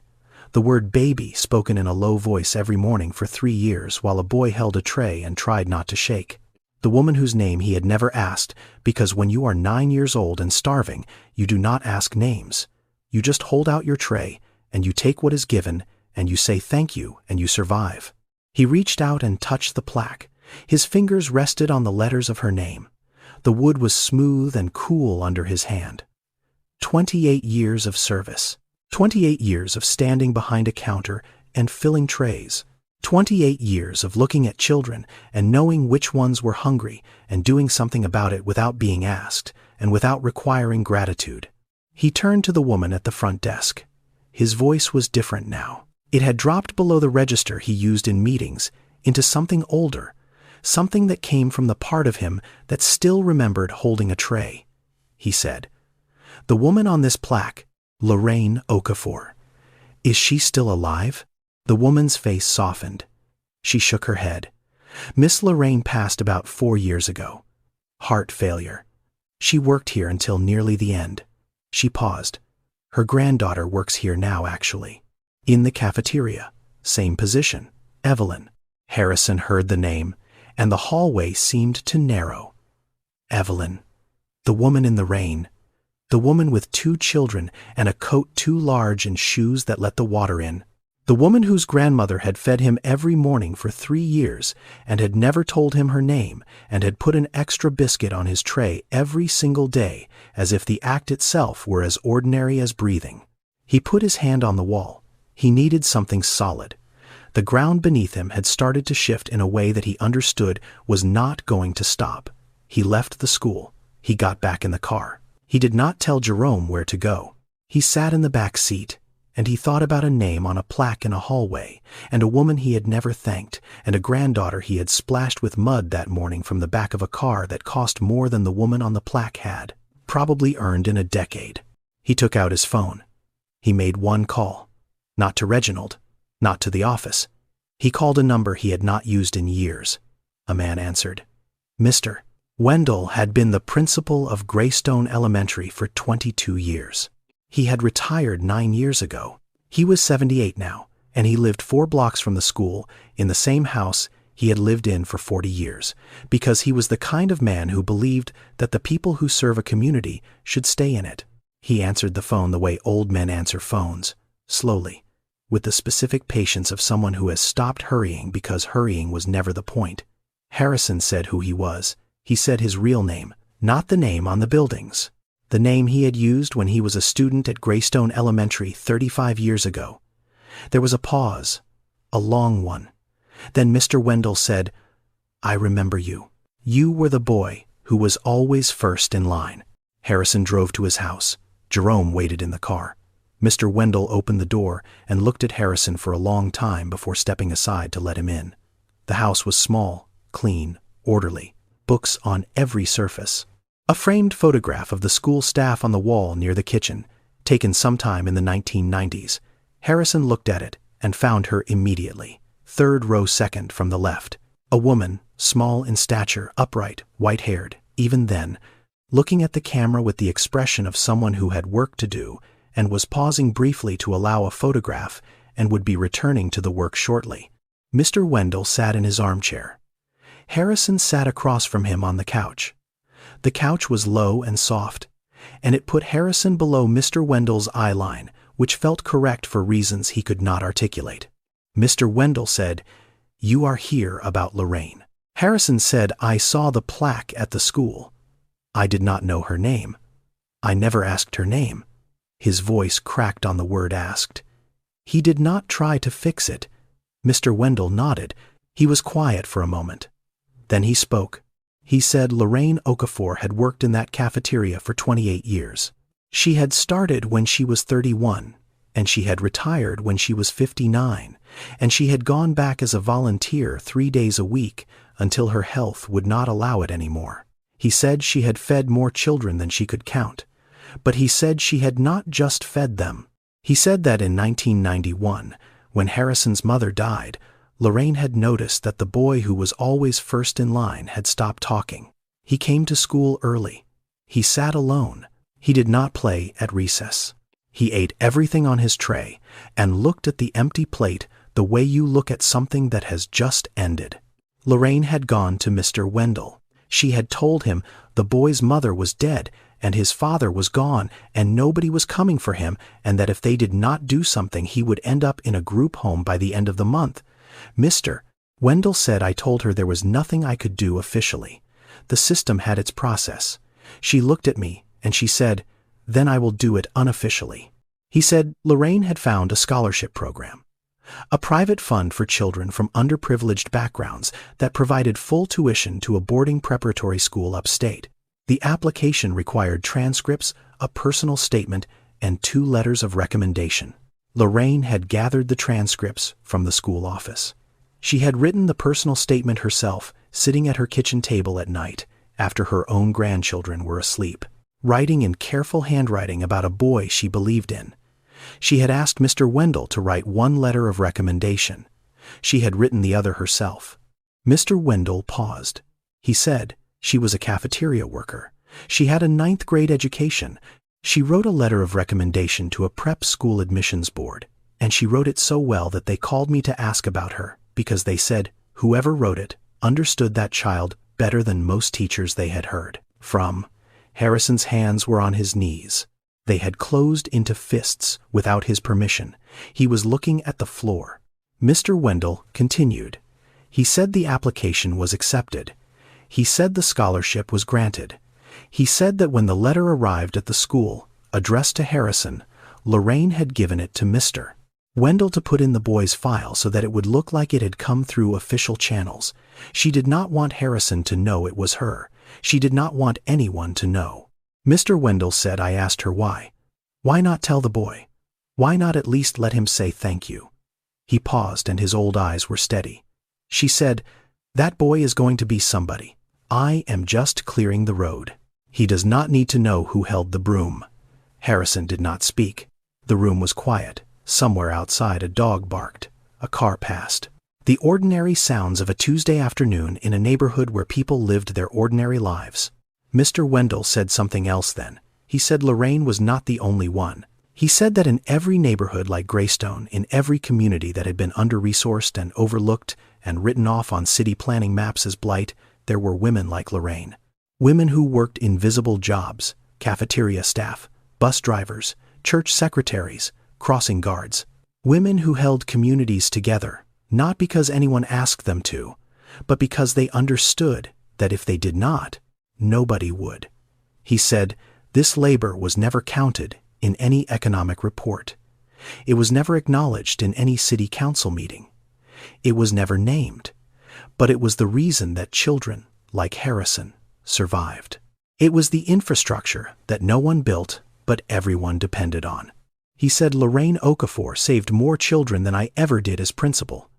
the word baby spoken in a low voice every morning for 3 years while a boy held a tray and tried not to shake. The woman whose name he had never asked, because when you are 9 years old and starving, you do not ask names. You just hold out your tray, and you take what is given, and you say thank you, and you survive. He reached out and touched the plaque. His fingers rested on the letters of her name. The wood was smooth and cool under his hand. 28 years of service. 28 years of standing behind a counter and filling trays. 28 years of looking at children and knowing which ones were hungry and doing something about it without being asked and without requiring gratitude. He turned to the woman at the front desk. His voice was different now. It had dropped below the register he used in meetings into something older, something that came from the part of him that still remembered holding a tray. He said, "The woman on this plaque, Lorraine Okafor. Is she still alive?" The woman's face softened. She shook her head. "Miss Lorraine passed about 4 years ago. Heart failure. She worked here until nearly the end." She paused. "Her granddaughter works here now, actually. In the cafeteria. Same position. Evelyn." Harrison heard the name, and the hallway seemed to narrow. Evelyn. The woman in the rain. The woman with 2 children and a coat too large and shoes that let the water in. The woman whose grandmother had fed him every morning for 3 years and had never told him her name and had put an extra biscuit on his tray every single day, as if the act itself were as ordinary as breathing. He put his hand on the wall. He needed something solid. The ground beneath him had started to shift in a way that he understood was not going to stop. He left the school. He got back in the car. He did not tell Jerome where to go. He sat in the back seat, and he thought about a name on a plaque in a hallway, and a woman he had never thanked, and a granddaughter he had splashed with mud that morning from the back of a car that cost more than the woman on the plaque had, probably earned in a decade. He took out his phone. He made one call. Not to Reginald, not to the office. He called a number he had not used in years. A man answered. Mr. Wendell had been the principal of Greystone Elementary for 22 years. He had retired 9 years ago. He was 78 now, and he lived 4 blocks from the school in the same house he had lived in for 40 years, because he was the kind of man who believed that the people who serve a community should stay in it. He answered the phone the way old men answer phones, slowly, with the specific patience of someone who has stopped hurrying because hurrying was never the point. Harrison said who he was. He said his real name, not the name on the buildings. The name he had used when he was a student at Greystone Elementary 35 years ago. There was a pause, a long one. Then Mr. Wendell said, I remember you. You were the boy who was always first in line. Harrison drove to his house. Jerome waited in the car. Mr. Wendell opened the door and looked at Harrison for a long time before stepping aside to let him in. The house was small, clean, orderly, books on every surface. A framed photograph of the school staff on the wall near the kitchen, taken sometime in the 1990s. Harrison looked at it and found her immediately. Third row second from the left. A woman, small in stature, upright, white-haired, even then, looking at the camera with the expression of someone who had work to do and was pausing briefly to allow a photograph and would be returning to the work shortly. Mr. Wendell sat in his armchair. Harrison sat across from him on the couch. The couch was low and soft, and it put Harrison below Mr. Wendell's eye line, which felt correct for reasons he could not articulate. Mr. Wendell said, "You are here about Lorraine." Harrison said, "I saw the plaque at the school. I did not know her name. I never asked her name." His voice cracked on the word asked. He did not try to fix it. Mr. Wendell nodded. He was quiet for a moment. Then he spoke. He said Lorraine Okafor had worked in that cafeteria for 28 years. She had started when she was 31, and she had retired when she was 59, and she had gone back as a volunteer 3 days a week until her health would not allow it anymore. He said she had fed more children than she could count, but he said she had not just fed them. He said that in 1991, when Harrison's mother died, Lorraine had noticed that the boy who was always first in line had stopped talking. He came to school early. He sat alone. He did not play at recess. He ate everything on his tray and looked at the empty plate the way you look at something that has just ended. Lorraine had gone to Mr. Wendell. She had told him the boy's mother was dead and his father was gone and nobody was coming for him, and that if they did not do something he would end up in a group home by the end of the month. Mr. Wendell said I told her there was nothing I could do officially. The system had its process. She looked at me and she said, "Then I will do it unofficially." He said Lorraine had found a scholarship program, a private fund for children from underprivileged backgrounds that provided full tuition to a boarding preparatory school upstate. The application required transcripts, a personal statement, and 2 letters of recommendation. Lorraine had gathered the transcripts from the school office. She had written the personal statement herself, sitting at her kitchen table at night, after her own grandchildren were asleep, writing in careful handwriting about a boy she believed in. She had asked Mr. Wendell to write 1 letter of recommendation. She had written the other herself. Mr. Wendell paused. He said she was a cafeteria worker. She had a 9th grade education. She wrote a letter of recommendation to a prep school admissions board, and she wrote it so well that they called me to ask about her, because they said whoever wrote it understood that child better than most teachers they had heard from. Harrison's hands were on his knees. They had closed into fists without his permission. He was looking at the floor. Mr. Wendell continued. He said the application was accepted. He said the scholarship was granted. He said that when the letter arrived at the school, addressed to Harrison, Lorraine had given it to Mr. Wendell to put in the boy's file so that it would look like it had come through official channels. She did not want Harrison to know it was her. She did not want anyone to know. Mr. Wendell said I asked her why. Why not tell the boy? Why not at least let him say thank you? He paused and his old eyes were steady. She said, "That boy is going to be somebody. I am just clearing the road. He does not need to know who held the broom." Harrison did not speak. The room was quiet. Somewhere outside a dog barked. A car passed. The ordinary sounds of a Tuesday afternoon in a neighborhood where people lived their ordinary lives. Mr. Wendell said something else then. He said Lorraine was not the only one. He said that in every neighborhood like Greystone, in every community that had been under-resourced and overlooked and written off on city planning maps as blight, there were women like Lorraine. Women who worked invisible jobs, cafeteria staff, bus drivers, church secretaries, crossing guards. Women who held communities together, not because anyone asked them to, but because they understood that if they did not, nobody would. He said, this labor was never counted in any economic report. It was never acknowledged in any city council meeting. It was never named, but it was the reason that children, like Harrison, survived. It was the infrastructure that no one built, but everyone depended on. He said Lorraine Okafor saved more children than I ever did as principal.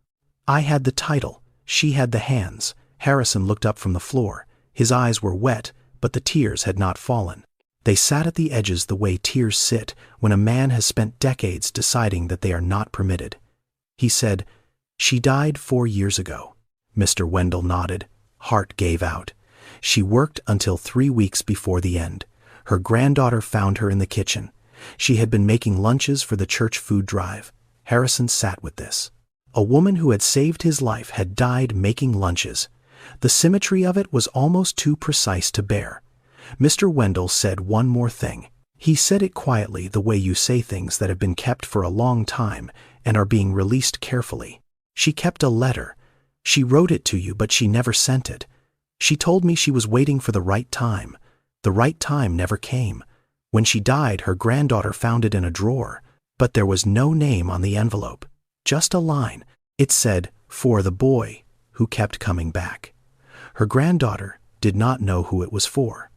I had the title, she had the hands. Harrison looked up from the floor. His eyes were wet, but the tears had not fallen. They sat at the edges the way tears sit when a man has spent decades deciding that they are not permitted. He said, "She died 4 years ago." Mr. Wendell nodded. Heart gave out. She worked until 3 weeks before the end. Her granddaughter found her in the kitchen. She had been making lunches for the church food drive. Harrison sat with this. A woman who had saved his life had died making lunches. The symmetry of it was almost too precise to bear. Mr. Wendell said one more thing. He said it quietly, the way you say things that have been kept for a long time and are being released carefully. She kept a letter. She wrote it to you, but she never sent it. She told me she was waiting for the right time. The right time never came. When she died, her granddaughter found it in a drawer, but there was no name on the envelope. Just a line. It said, "For the boy who kept coming back." Her granddaughter did not know who it was for.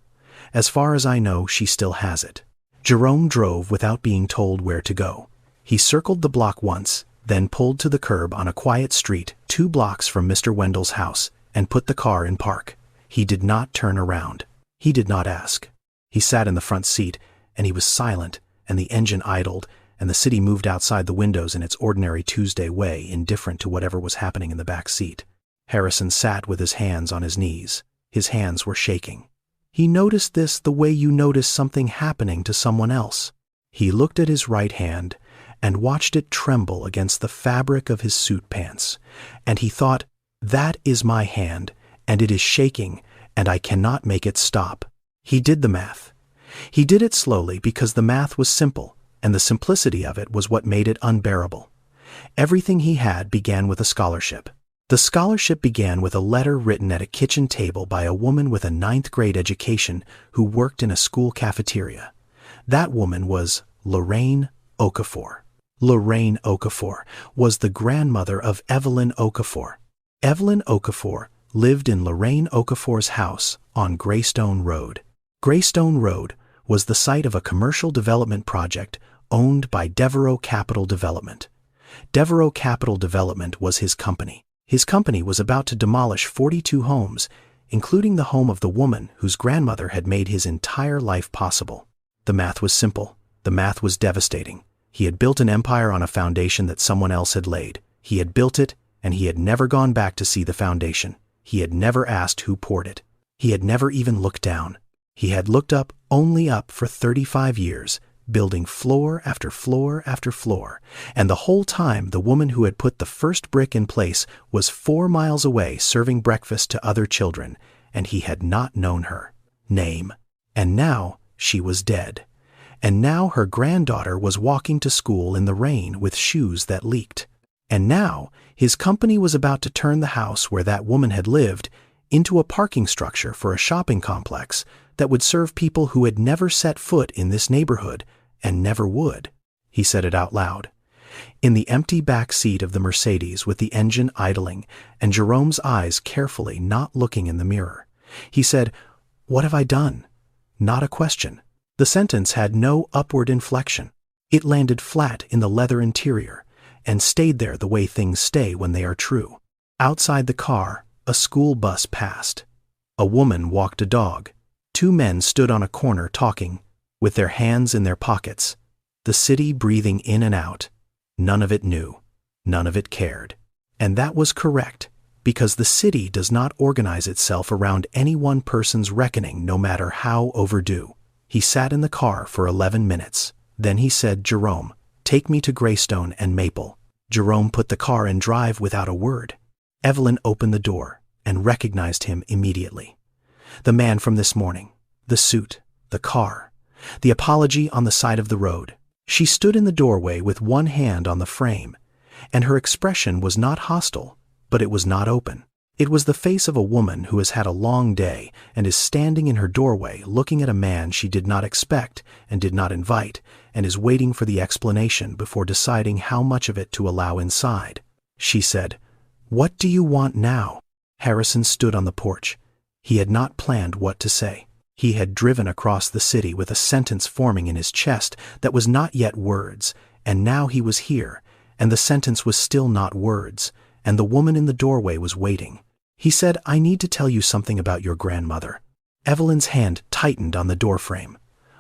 As far as I know, she still has it. Jerome drove without being told where to go. He circled the block once, then pulled to the curb on a quiet street 2 blocks from Mr. Wendell's house and put the car in park. He did not turn around. He did not ask. He sat in the front seat, and he was silent, and the engine idled, and the city moved outside the windows in its ordinary Tuesday way, indifferent to whatever was happening in the back seat. Harrison sat with his hands on his knees. His hands were shaking. He noticed this the way you notice something happening to someone else. He looked at his right hand and watched it tremble against the fabric of his suit pants, and he thought, "That is my hand, and it is shaking, and I cannot make it stop." He did the math. He did it slowly because the math was simple, and the simplicity of it was what made it unbearable. Everything he had began with a scholarship. The scholarship began with a letter written at a kitchen table by a woman with a 9th grade education who worked in a school cafeteria. That woman was Lorraine Okafor. Lorraine Okafor was the grandmother of Evelyn Okafor. Evelyn Okafor lived in Lorraine Okafor's house on Greystone Road. Greystone Road was the site of a commercial development project owned by Devereaux Capital Development. Devereaux Capital Development was his company. His company was about to demolish 42 homes, including the home of the woman whose grandmother had made his entire life possible. The math was simple. The math was devastating. He had built an empire on a foundation that someone else had laid. He had built it, and he had never gone back to see the foundation. He had never asked who poured it. He had never even looked down. He had looked up, only up, for 35 years, building floor after floor after floor, and the whole time the woman who had put the first brick in place was 4 miles away serving breakfast to other children, and he had not known her name. And now she was dead. And now her granddaughter was walking to school in the rain with shoes that leaked. And now his company was about to turn the house where that woman had lived into a parking structure for a shopping complex that would serve people who had never set foot in this neighborhood and never would. He said it out loud. In the empty back seat of the Mercedes with the engine idling and Jerome's eyes carefully not looking in the mirror, he said, "What have I done?" Not a question. The sentence had no upward inflection. It landed flat in the leather interior and stayed there the way things stay when they are true. Outside the car, a school bus passed. A woman walked a dog. 2 men stood on a corner talking, with their hands in their pockets. The city breathing in and out. None of it knew. None of it cared. And that was correct, because the city does not organize itself around any one person's reckoning, no matter how overdue. He sat in the car for 11 minutes. Then he said, "Jerome, take me to Greystone and Maple." Jerome put the car in drive without a word. Evelyn opened the door and recognized him immediately. The man from this morning, the suit, the car, the apology on the side of the road. She stood in the doorway with one hand on the frame, and her expression was not hostile, but it was not open. It was the face of a woman who has had a long day and is standing in her doorway looking at a man she did not expect and did not invite, and is waiting for the explanation before deciding how much of it to allow inside. She said, "What do you want now?" Harrison stood on the porch. He had not planned what to say. He had driven across the city with a sentence forming in his chest that was not yet words, and now he was here, and the sentence was still not words, and the woman in the doorway was waiting. He said, "I need to tell you something about your grandmother." Evelyn's hand tightened on the doorframe,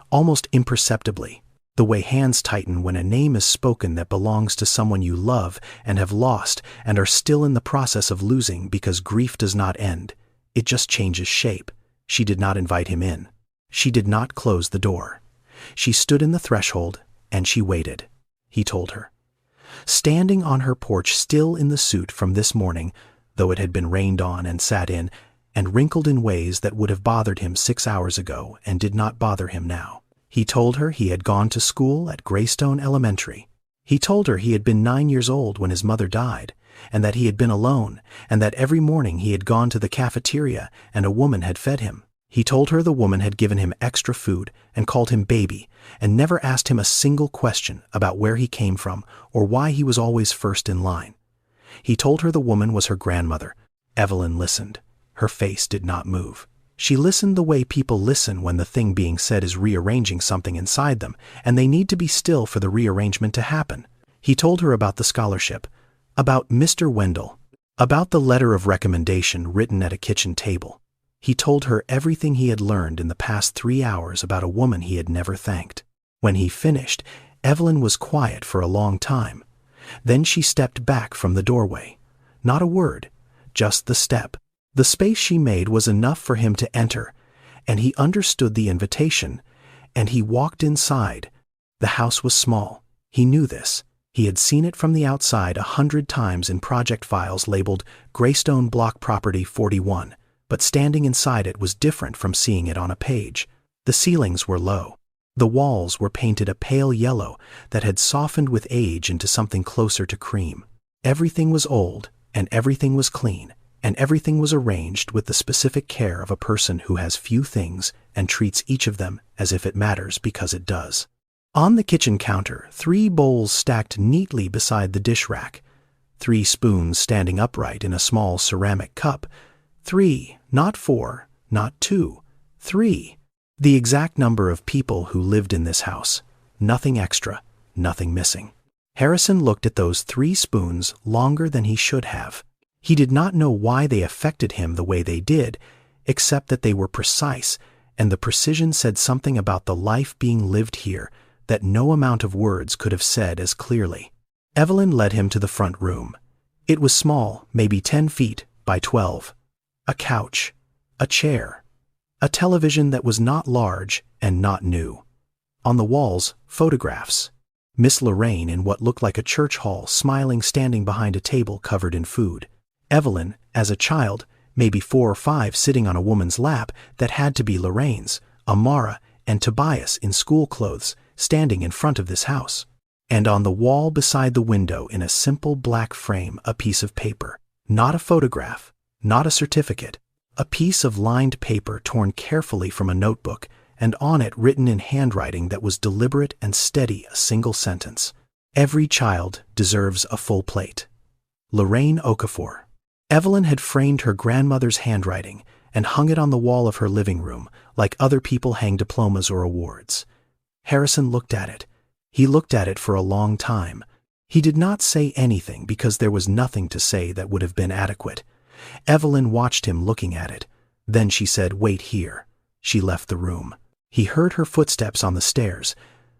almost imperceptibly, the way hands tighten when a name is spoken that belongs to someone you love and have lost and are still in the process of losing, because grief does not end. It just changes shape. She did not invite him in. She did not close the door. She stood in the threshold, and she waited. He told her. Standing on her porch, still in the suit from this morning, though it had been rained on and sat in, and wrinkled in ways that would have bothered him 6 hours ago and did not bother him now. He told her he had gone to school at Greystone Elementary. He told her he had been 9 years old when his mother died, and that he had been alone, and that every morning he had gone to the cafeteria and a woman had fed him. He told her the woman had given him extra food and called him baby and never asked him a single question about where he came from or why he was always first in line. He told her the woman was her grandmother. Evelyn listened. Her face did not move. She listened the way people listen when the thing being said is rearranging something inside them, and they need to be still for the rearrangement to happen. He told her about the scholarship, about Mr. Wendell, about the letter of recommendation written at a kitchen table. He told her everything he had learned in the past 3 hours about a woman he had never thanked. When he finished, Evelyn was quiet for a long time. Then she stepped back from the doorway. Not a word, just the step. The space she made was enough for him to enter, and he understood the invitation, and he walked inside. The house was small. He knew this. He had seen it from the outside 100 times in project files labeled Greystone Block Property 41, but standing inside it was different from seeing it on a page. The ceilings were low. The walls were painted a pale yellow that had softened with age into something closer to cream. Everything was old, and everything was clean, and everything was arranged with the specific care of a person who has few things and treats each of them as if it matters because it does. On the kitchen counter, 3 bowls stacked neatly beside the dish rack, 3 spoons standing upright in a small ceramic cup, 3, not 4, not 2, 3. The exact number of people who lived in this house. Nothing extra, nothing missing. Harrison looked at those 3 spoons longer than he should have. He did not know why they affected him the way they did, except that they were precise, and the precision said something about the life being lived here that no amount of words could have said as clearly. Evelyn led him to the front room. It was small, maybe 10 feet by 12. A couch, a chair, a television that was not large and not new. On the walls, photographs. Miss Lorraine in what looked like a church hall, smiling, standing behind a table covered in food. Evelyn, as a child, maybe 4 or 5, sitting on a woman's lap that had to be Lorraine's, Amara and Tobias in school clothes, standing in front of this house. And on the wall beside the window in a simple black frame, a piece of paper. Not a photograph, not a certificate. A piece of lined paper torn carefully from a notebook, and on it written in handwriting that was deliberate and steady, a single sentence. Every child deserves a full plate. Lorraine Okafor. Evelyn had framed her grandmother's handwriting and hung it on the wall of her living room, like other people hang diplomas or awards. Harrison looked at it. He looked at it for a long time. He did not say anything because there was nothing to say that would have been adequate. Evelyn watched him looking at it. Then she said, "Wait here." She left the room. He heard her footsteps on the stairs,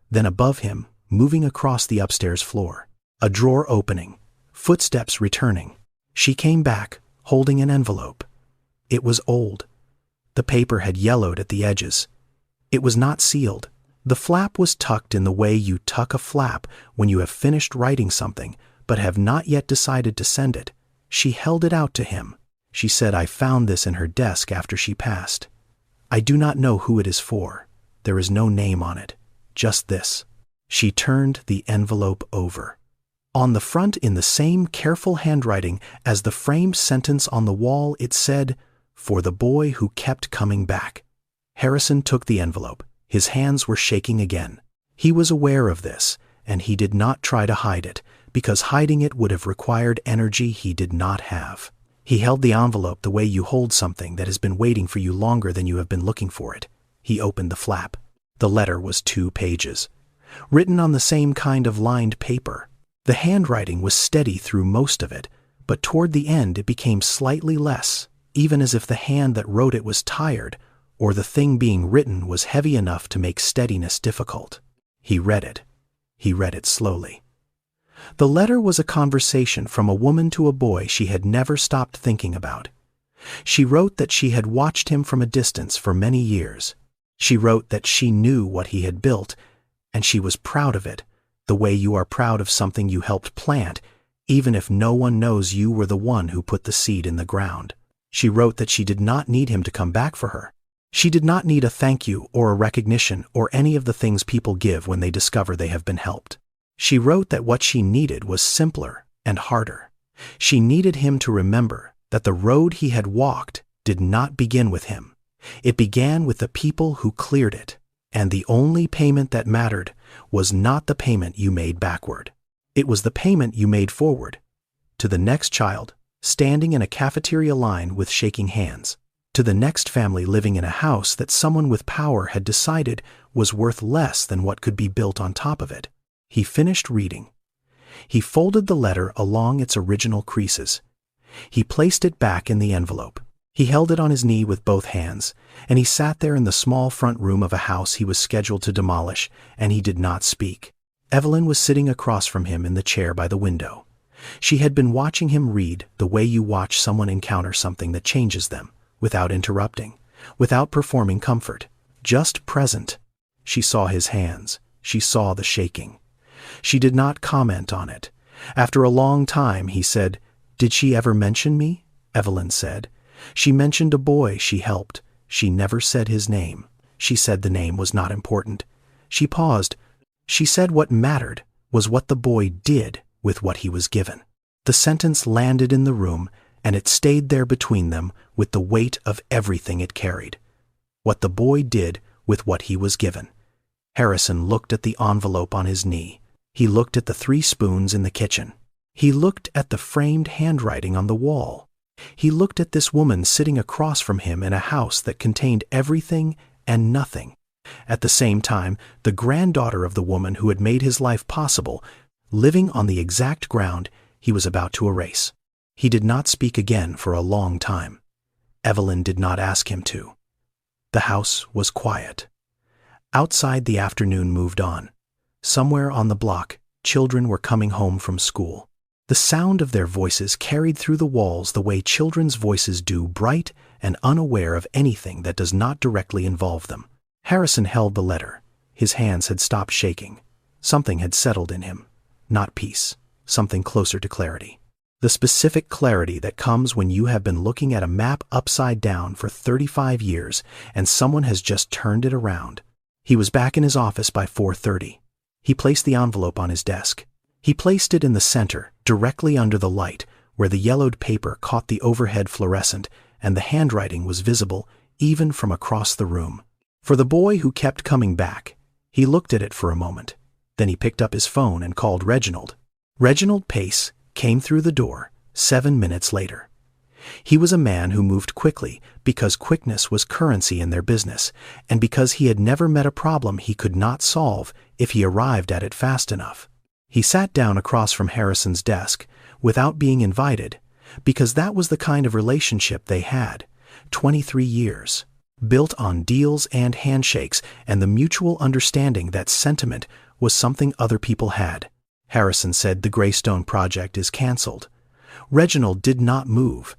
then above him, moving across the upstairs floor. A drawer opening, footsteps returning. She came back, holding an envelope. It was old. The paper had yellowed at the edges. It was not sealed. The flap was tucked in the way you tuck a flap when you have finished writing something, but have not yet decided to send it. She held it out to him. She said, "I found this in her desk after she passed. I do not know who it is for. There is no name on it. Just this." She turned the envelope over. On the front, in the same careful handwriting as the framed sentence on the wall, it said, "For the boy who kept coming back." Harrison took the envelope. His hands were shaking again. He was aware of this, and he did not try to hide it, because hiding it would have required energy he did not have. He held the envelope the way you hold something that has been waiting for you longer than you have been looking for it. He opened the flap. The letter was 2 pages, written on the same kind of lined paper. The handwriting was steady through most of it, but toward the end it became slightly less, even as if the hand that wrote it was tired, or the thing being written was heavy enough to make steadiness difficult. He read it. He read it slowly. The letter was a conversation from a woman to a boy she had never stopped thinking about. She wrote that she had watched him from a distance for many years. She wrote that she knew what he had built, and she was proud of it, the way you are proud of something you helped plant, even if no one knows you were the one who put the seed in the ground. She wrote that she did not need him to come back for her. She did not need a thank you or a recognition or any of the things people give when they discover they have been helped. She wrote that what she needed was simpler and harder. She needed him to remember that the road he had walked did not begin with him. It began with the people who cleared it, and the only payment that mattered was not the payment you made backward. It was the payment you made forward, to the next child standing in a cafeteria line with shaking hands, to the next family living in a house that someone with power had decided was worth less than what could be built on top of it. He finished reading. He folded the letter along its original creases. He placed it back in the envelope. He held it on his knee with both hands, and he sat there in the small front room of a house he was scheduled to demolish, and he did not speak. Evelyn was sitting across from him in the chair by the window. She had been watching him read the way you watch someone encounter something that changes them, without interrupting, without performing comfort, just present. She saw his hands. She saw the shaking. She did not comment on it. After a long time, he said, "Did she ever mention me?" Evelyn said. "She mentioned a boy she helped. She never said his name. She said the name was not important." She paused. She said what mattered was what the boy did with what he was given. The sentence landed in the room, and it stayed there between them with the weight of everything it carried. What the boy did with what he was given. Harrison looked at the envelope on his knee. He looked at the 3 spoons in the kitchen. He looked at the framed handwriting on the wall. He looked at this woman sitting across from him in a house that contained everything and nothing. At the same time, the granddaughter of the woman who had made his life possible, living on the exact ground he was about to erase. He did not speak again for a long time. Evelyn did not ask him to. The house was quiet. Outside, the afternoon moved on. Somewhere on the block, children were coming home from school. The sound of their voices carried through the walls the way children's voices do, bright and unaware of anything that does not directly involve them. Harrison held the letter. His hands had stopped shaking. Something had settled in him. Not peace. Something closer to clarity. The specific clarity that comes when you have been looking at a map upside down for 35 years and someone has just turned it around. He was back in his office by 4:30. He placed the envelope on his desk. He placed it in the center, directly under the light, where the yellowed paper caught the overhead fluorescent and the handwriting was visible even from across the room. For the boy who kept coming back, he looked at it for a moment. Then he picked up his phone and called Reginald. Reginald Pace came through the door 7 minutes later. He was a man who moved quickly because quickness was currency in their business, and because he had never met a problem he could not solve if he arrived at it fast enough. He sat down across from Harrison's desk without being invited, because that was the kind of relationship they had. 23 years, built on deals and handshakes and the mutual understanding that sentiment was something other people had. Harrison said the Greystone project is canceled. Reginald did not move.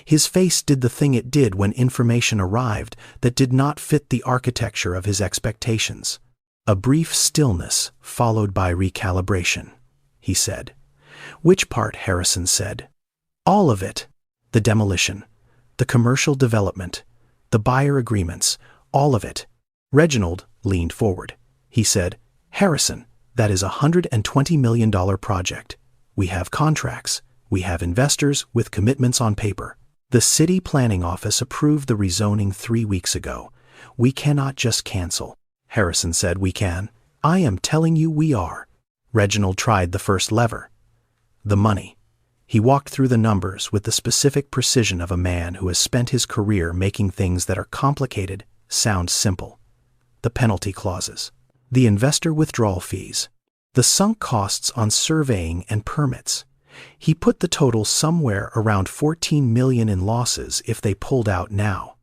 His face did the thing it did when information arrived that did not fit the architecture of his expectations. A brief stillness followed by recalibration. He said. "Which part?" Harrison said. "All of it. The demolition, the commercial development, the buyer agreements, all of it." Reginald leaned forward. He said, "Harrison, that is a $120 million project. We have contracts. We have investors with commitments on paper. The city planning office approved the rezoning 3 weeks ago. We cannot just cancel." Harrison said, "We can. I am telling you we are." Reginald tried the first lever. The money. He walked through the numbers with the specific precision of a man who has spent his career making things that are complicated sound simple. The penalty clauses, the investor withdrawal fees, the sunk costs on surveying and permits. He put the total somewhere around 14 million in losses if they pulled out now.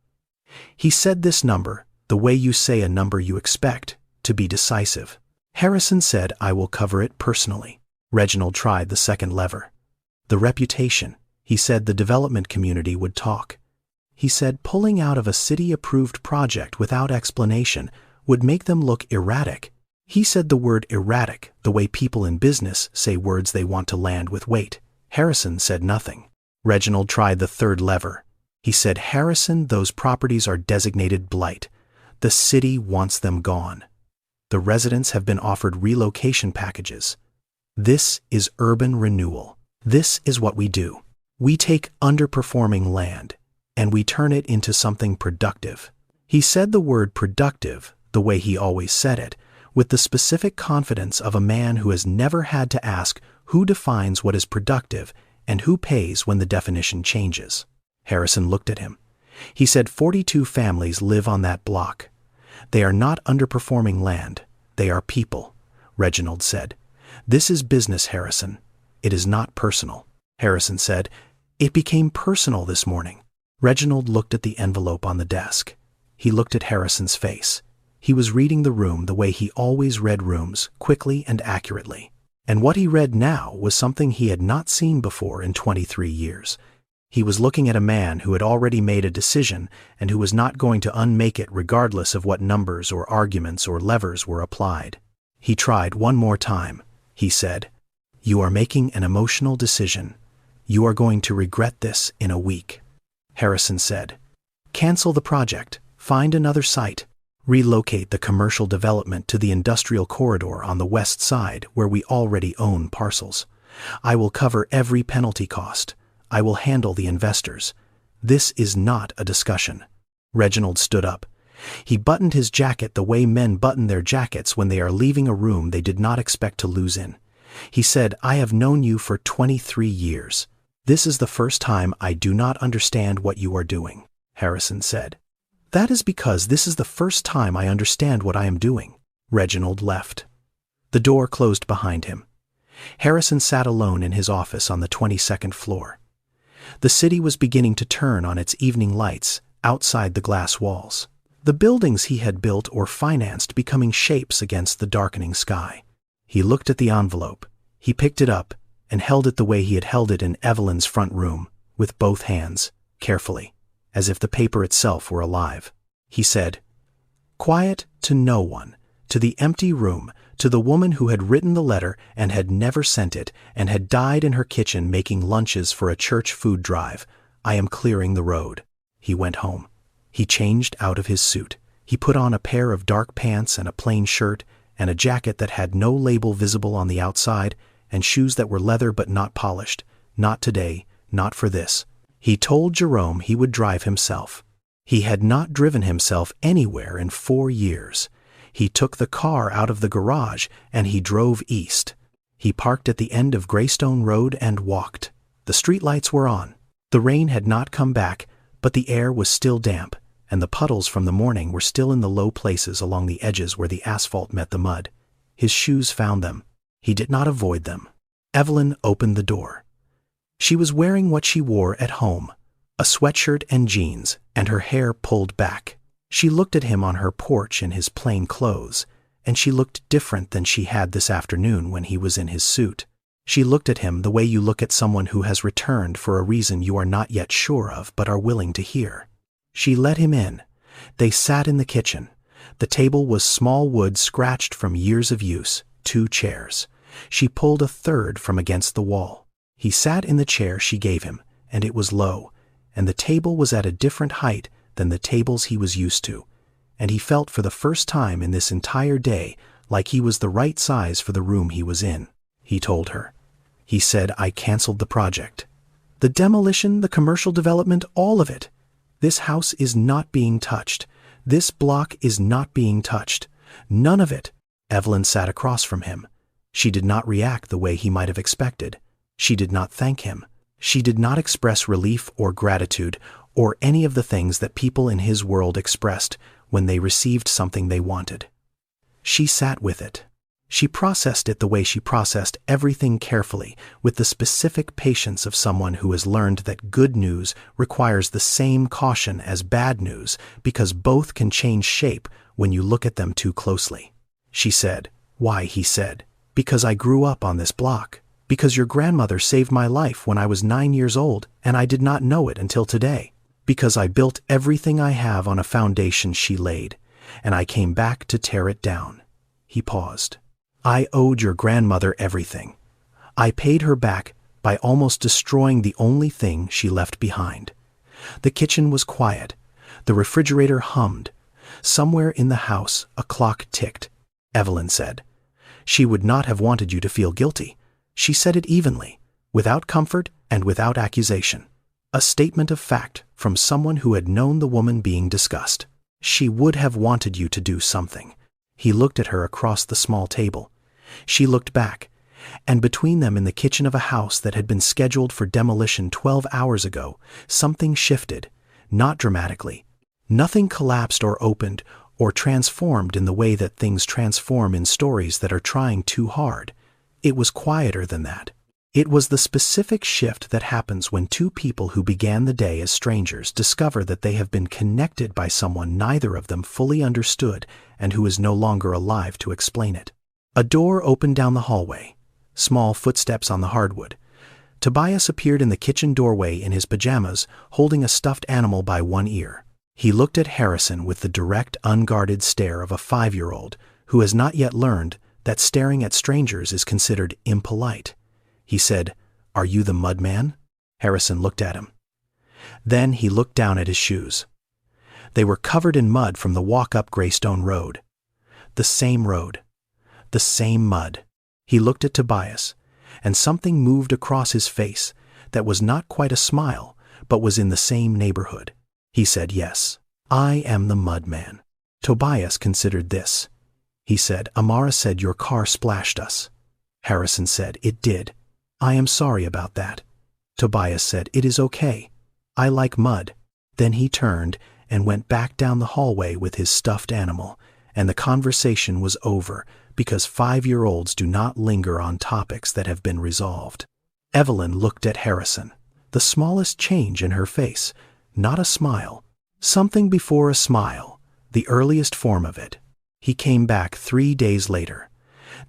He said this number, the way you say a number you expect, to be decisive. Harrison said, I will cover it personally. Reginald tried the second lever. The reputation. He said the development community would talk. He said pulling out of a city-approved project without explanation would make them look erratic. He said the word erratic, the way people in business say words they want to land with weight. Harrison said nothing. Reginald tried the third lever. He said, Harrison, those properties are designated blight. The city wants them gone. The residents have been offered relocation packages. This is urban renewal. This is what we do. We take underperforming land, and we turn it into something productive. He said the word productive, the way he always said it, with the specific confidence of a man who has never had to ask who defines what is productive and who pays when the definition changes. Harrison looked at him. He said 42 families live on that block. They are not underperforming land. They are people, Reginald said. This is business, Harrison. It is not personal. Harrison said, it became personal this morning. Reginald looked at the envelope on the desk. He looked at Harrison's face. He was reading the room the way he always read rooms, quickly and accurately. And what he read now was something he had not seen before in 23 years. He was looking at a man who had already made a decision and who was not going to unmake it regardless of what numbers or arguments or levers were applied. He tried one more time. He said, you are making an emotional decision. You are going to regret this in a week. Harrison said, cancel the project, find another site, relocate the commercial development to the industrial corridor on the west side where we already own parcels. I will cover every penalty cost. I will handle the investors. This is not a discussion. Reginald stood up. He buttoned his jacket the way men button their jackets when they are leaving a room they did not expect to lose in. He said, I have known you for 23 years. This is the first time I do not understand what you are doing, Harrison said. That is because this is the first time I understand what I am doing. Reginald left. The door closed behind him. Harrison sat alone in his office on the 22nd floor. The city was beginning to turn on its evening lights outside the glass walls. The buildings he had built or financed becoming shapes against the darkening sky. He looked at the envelope. He picked it up and held it the way he had held it in Evelyn's front room, with both hands, carefully, as if the paper itself were alive. He said, quiet to no one, to the empty room, to the woman who had written the letter and had never sent it and had died in her kitchen making lunches for a church food drive. I am clearing the road. He went home. He changed out of his suit. He put on a pair of dark pants and a plain shirt and a jacket that had no label visible on the outside and shoes that were leather but not polished. Not today, not for this. He told Jerome he would drive himself. He had not driven himself anywhere in 4 years. He took the car out of the garage and he drove east. He parked at the end of Greystone Road and walked. The streetlights were on. The rain had not come back, but the air was still damp, and the puddles from the morning were still in the low places along the edges where the asphalt met the mud. His shoes found them. He did not avoid them. Evelyn opened the door. She was wearing what she wore at home, a sweatshirt and jeans, and her hair pulled back. She looked at him on her porch in his plain clothes, and she looked different than she had this afternoon when he was in his suit. She looked at him the way you look at someone who has returned for a reason you are not yet sure of but are willing to hear. She let him in. They sat in the kitchen. The table was small wood scratched from years of use, 2 chairs. She pulled a third from against the wall. He sat in the chair she gave him, and it was low, and the table was at a different height than the tables he was used to, and he felt for the first time in this entire day like he was the right size for the room he was in. He told her. He said, I canceled the project. The demolition, the commercial development, all of it. This house is not being touched. This block is not being touched. None of it. Evelyn sat across from him. She did not react the way he might have expected. She did not thank him. She did not express relief or gratitude or any of the things that people in his world expressed when they received something they wanted. She sat with it. She processed it the way she processed everything carefully, with the specific patience of someone who has learned that good news requires the same caution as bad news because both can change shape when you look at them too closely. She said, "Why?" He said, "Because I grew up on this block. Because your grandmother saved my life when I was 9 years old and I did not know it until today. Because I built everything I have on a foundation she laid, and I came back to tear it down." He paused. "I owed your grandmother everything. I paid her back by almost destroying the only thing she left behind." The kitchen was quiet. The refrigerator hummed. Somewhere in the house, a clock ticked. Evelyn said, "She would not have wanted you to feel guilty." She said it evenly, without comfort and without accusation. A statement of fact from someone who had known the woman being discussed. She would have wanted you to do something. He looked at her across the small table. She looked back, and between them in the kitchen of a house that had been scheduled for demolition 12 hours ago, something shifted, not dramatically. Nothing collapsed or opened or transformed in the way that things transform in stories that are trying too hard. It was quieter than that. It was the specific shift that happens when two people who began the day as strangers discover that they have been connected by someone neither of them fully understood and who is no longer alive to explain it. A door opened down the hallway. Small footsteps on the hardwood. Tobias appeared in the kitchen doorway in his pajamas, holding a stuffed animal by one ear. He looked at Harrison with the direct, unguarded stare of a 5-year-old who has not yet learned that staring at strangers is considered impolite. He said, "Are you the mud man?" Harrison looked at him. Then he looked down at his shoes. They were covered in mud from the walk up Greystone Road. The same road. The same mud. He looked at Tobias, and something moved across his face that was not quite a smile, but was in the same neighborhood. He said, "Yes, I am the mud man." Tobias considered this. He said, "Amara said your car splashed us." Harrison said, "It did. I am sorry about that." Tobias said, "It is okay. I like mud." Then he turned and went back down the hallway with his stuffed animal, and the conversation was over because 5-year-olds do not linger on topics that have been resolved. Evelyn looked at Harrison. The smallest change in her face, not a smile. Something before a smile, the earliest form of it. He came back 3 days later.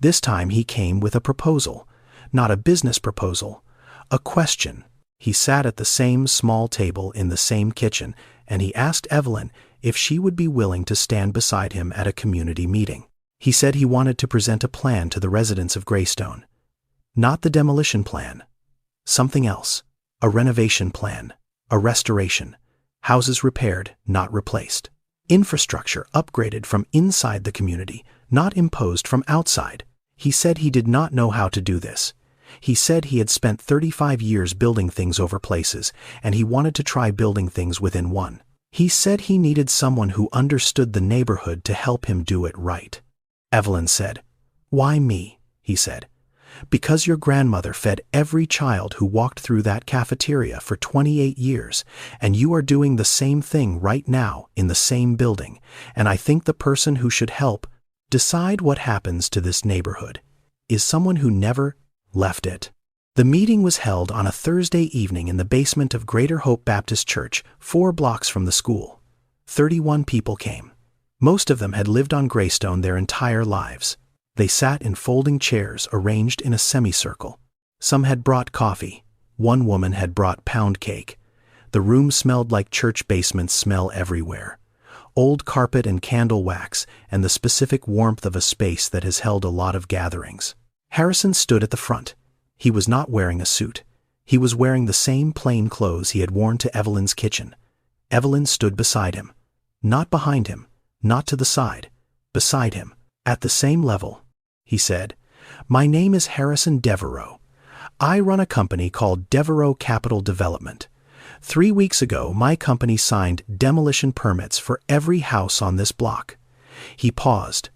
This time he came with a proposal. Not a business proposal, a question. He sat at the same small table in the same kitchen, and he asked Evelyn if she would be willing to stand beside him at a community meeting. He said he wanted to present a plan to the residents of Greystone. Not the demolition plan. Something else. A renovation plan. A restoration. Houses repaired, not replaced. Infrastructure upgraded from inside the community, not imposed from outside. He said he did not know how to do this. He said he had spent 35 years building things over places, and he wanted to try building things within one. He said he needed someone who understood the neighborhood to help him do it right. Evelyn said, "Why me?" he said. "Because your grandmother fed every child who walked through that cafeteria for 28 years, and you are doing the same thing right now in the same building, and I think the person who should help decide what happens to this neighborhood is someone who never left it." The meeting was held on a Thursday evening in the basement of Greater Hope Baptist Church, 4 blocks from the school. 31 people came. Most of them had lived on Greystone their entire lives. They sat in folding chairs arranged in a semicircle. Some had brought coffee. One woman had brought pound cake. The room smelled like church basements smell everywhere. Old carpet and candle wax, and the specific warmth of a space that has held a lot of gatherings. Harrison stood at the front. He was not wearing a suit. He was wearing the same plain clothes he had worn to Evelyn's kitchen. Evelyn stood beside him. Not behind him, not to the side. Beside him, at the same level. He said, "My name is Harrison Devereaux. I run a company called Devereaux Capital Development. 3 weeks ago, my company signed demolition permits for every house on this block." He paused.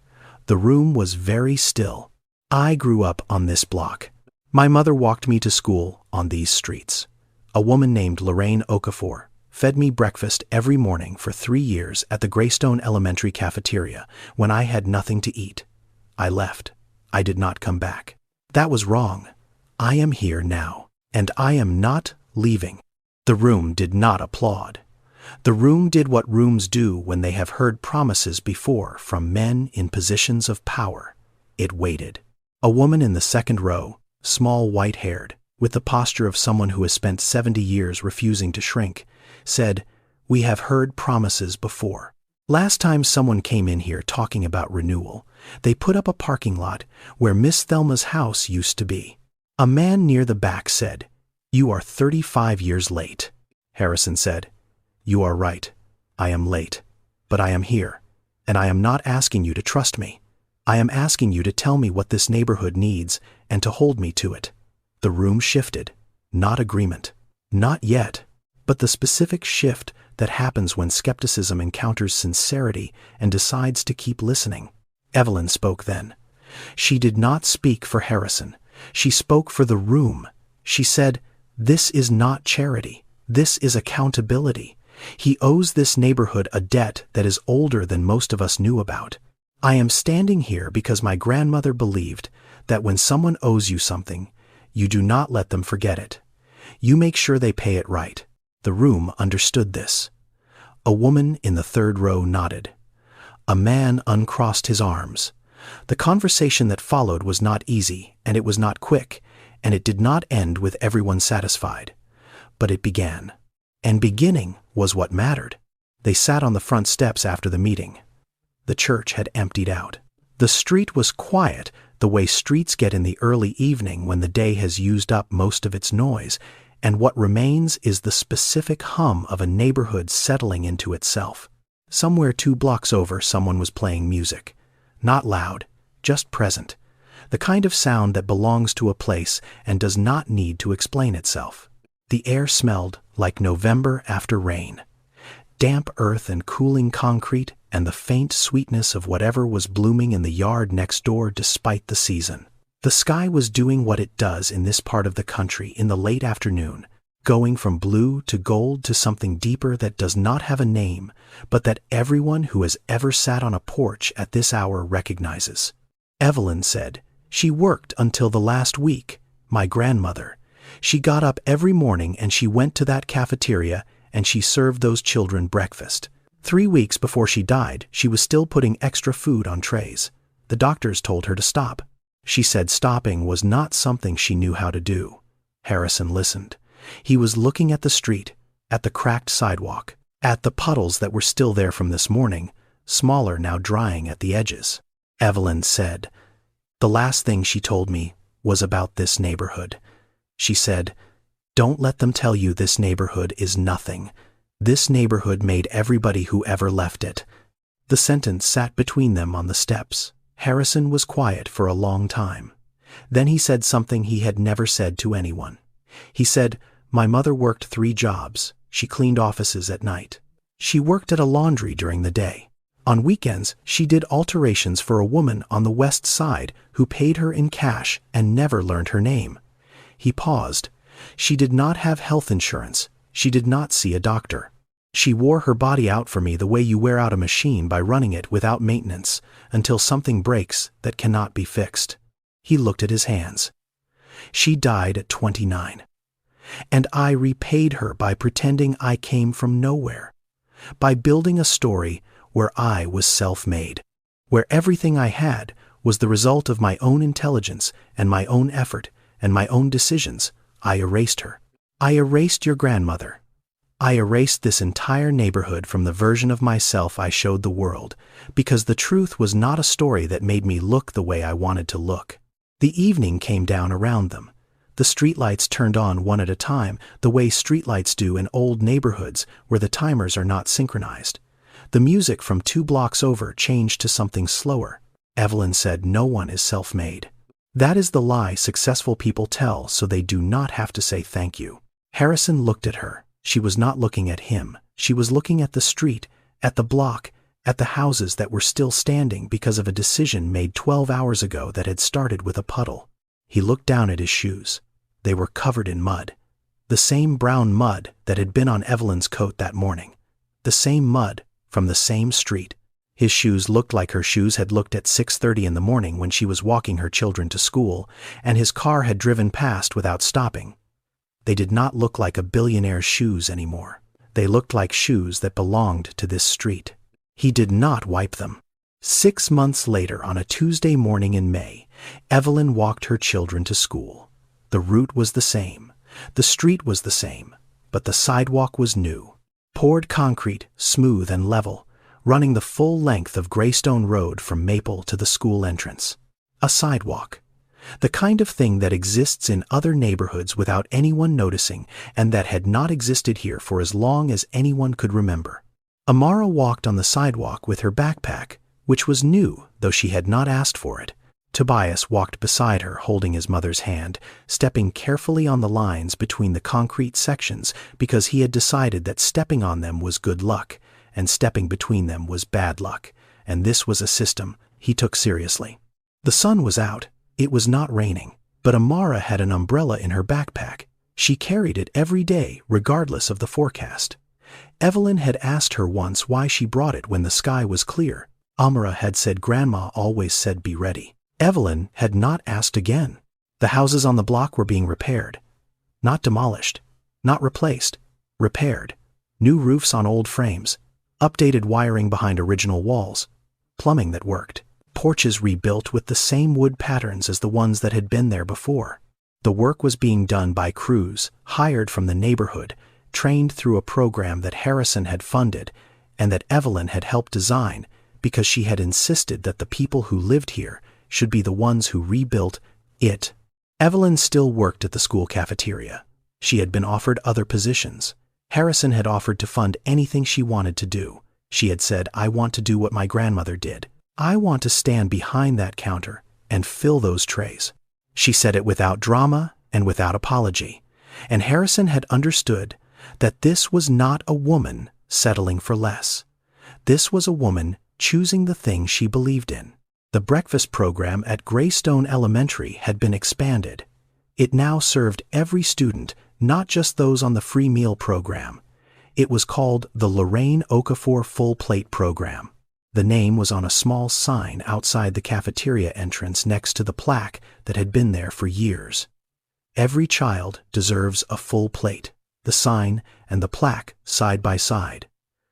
The room was very still. "I grew up on this block. My mother walked me to school on these streets. A woman named Lorraine Okafor fed me breakfast every morning for 3 years at the Greystone Elementary cafeteria when I had nothing to eat. I left. I did not come back. That was wrong. I am here now, and I am not leaving. The room did not applaud. The room did what rooms do when they have heard promises before from men in positions of power. It waited. A woman in the second row, small, white-haired, with the posture of someone who has spent 70 years refusing to shrink, said, "We have heard promises before. Last time someone came in here talking about renewal, they put up a parking lot where Miss Thelma's house used to be." A man near the back said, "You are 35 years late." Harrison said, "You are right. I am late. But I am here, and I am not asking you to trust me. I am asking you to tell me what this neighborhood needs and to hold me to it." The room shifted. Not agreement. Not yet. But the specific shift that happens when skepticism encounters sincerity and decides to keep listening. Evelyn spoke then. She did not speak for Harrison. She spoke for the room. She said, "This is not charity. This is accountability. He owes this neighborhood a debt that is older than most of us knew about. I am standing here because my grandmother believed that when someone owes you something, you do not let them forget it. You make sure they pay it right." The room understood this. A woman in the third row nodded. A man uncrossed his arms. The conversation that followed was not easy, and it was not quick, and it did not end with everyone satisfied. But it began. And beginning was what mattered. They sat on the front steps after the meeting. The church had emptied out. The street was quiet, the way streets get in the early evening when the day has used up most of its noise, and what remains is the specific hum of a neighborhood settling into itself. Somewhere 2 blocks over, someone was playing music. Not loud, just present. The kind of sound that belongs to a place and does not need to explain itself. The air smelled like November after rain. Damp earth and cooling concrete and the faint sweetness of whatever was blooming in the yard next door despite the season. The sky was doing what it does in this part of the country in the late afternoon, going from blue to gold to something deeper that does not have a name, but that everyone who has ever sat on a porch at this hour recognizes. Evelyn said, "She worked until the last week, my grandmother. She got up every morning and she went to that cafeteria and she served those children breakfast. 3 weeks before she died, she was still putting extra food on trays. The doctors told her to stop. She said stopping was not something she knew how to do." Harrison listened. He was looking at the street, at the cracked sidewalk, at the puddles that were still there from this morning, smaller now drying at the edges. Evelyn said, "The last thing she told me was about this neighborhood. She said, 'Don't let them tell you this neighborhood is nothing. This neighborhood made everybody who ever left it.'" The sentence sat between them on the steps. Harrison was quiet for a long time. Then he said something he had never said to anyone. He said, "My mother worked 3 jobs. She cleaned offices at night. She worked at a laundry during the day. On weekends, she did alterations for a woman on the west side who paid her in cash and never learned her name." He paused. "She did not have health insurance. She did not see a doctor. She wore her body out for me the way you wear out a machine by running it without maintenance until something breaks that cannot be fixed." He looked at his hands. "She died at 29. And I repaid her by pretending I came from nowhere, by building a story where I was self-made, where everything I had was the result of my own intelligence and my own effort and my own decisions. I erased her. I erased your grandmother. I erased this entire neighborhood from the version of myself I showed the world, because the truth was not a story that made me look the way I wanted to look." The evening came down around them. The streetlights turned on one at a time, the way streetlights do in old neighborhoods where the timers are not synchronized. The music from 2 blocks over changed to something slower. Evelyn said, "No one is self-made. That is the lie successful people tell so they do not have to say thank you." Harrison looked at her. She was not looking at him. She was looking at the street, at the block, at the houses that were still standing because of a decision made 12 hours ago that had started with a puddle. He looked down at his shoes. They were covered in mud. The same brown mud that had been on Evelyn's coat that morning. The same mud from the same street. His shoes looked like her shoes had looked at 6:30 in the morning when she was walking her children to school, and his car had driven past without stopping. They did not look like a billionaire's shoes anymore. They looked like shoes that belonged to this street. He did not wipe them. 6 months later, on a Tuesday morning in May, Evelyn walked her children to school. The route was the same. The street was the same, but the sidewalk was new. Poured concrete, smooth and level, running the full length of Greystone Road from Maple to the school entrance. A sidewalk. The kind of thing that exists in other neighborhoods without anyone noticing, and that had not existed here for as long as anyone could remember. Amara walked on the sidewalk with her backpack, which was new, though she had not asked for it. Tobias walked beside her, holding his mother's hand, stepping carefully on the lines between the concrete sections because he had decided that stepping on them was good luck, and stepping between them was bad luck, and this was a system he took seriously. The sun was out. It was not raining, but Amara had an umbrella in her backpack. She carried it every day, regardless of the forecast. Evelyn had asked her once why she brought it when the sky was clear. Amara had said Grandma always said be ready. Evelyn had not asked again. The houses on the block were being repaired. Not demolished. Not replaced. Repaired. New roofs on old frames. Updated wiring behind original walls. Plumbing that worked. Porches rebuilt with the same wood patterns as the ones that had been there before. The work was being done by crews, hired from the neighborhood, trained through a program that Harrison had funded and that Evelyn had helped design because she had insisted that the people who lived here should be the ones who rebuilt it. Evelyn still worked at the school cafeteria. She had been offered other positions. Harrison had offered to fund anything she wanted to do. She had said, I want to do what my grandmother did. I want to stand behind that counter and fill those trays. She said it without drama and without apology. And Harrison had understood that this was not a woman settling for less. This was a woman choosing the thing she believed in. The breakfast program at Greystone Elementary had been expanded. It now served every student, not just those on the free meal program. It was called the Lorraine Okafor Full Plate Program. The name was on a small sign outside the cafeteria entrance next to the plaque that had been there for years. Every child deserves a full plate. The sign and the plaque side by side.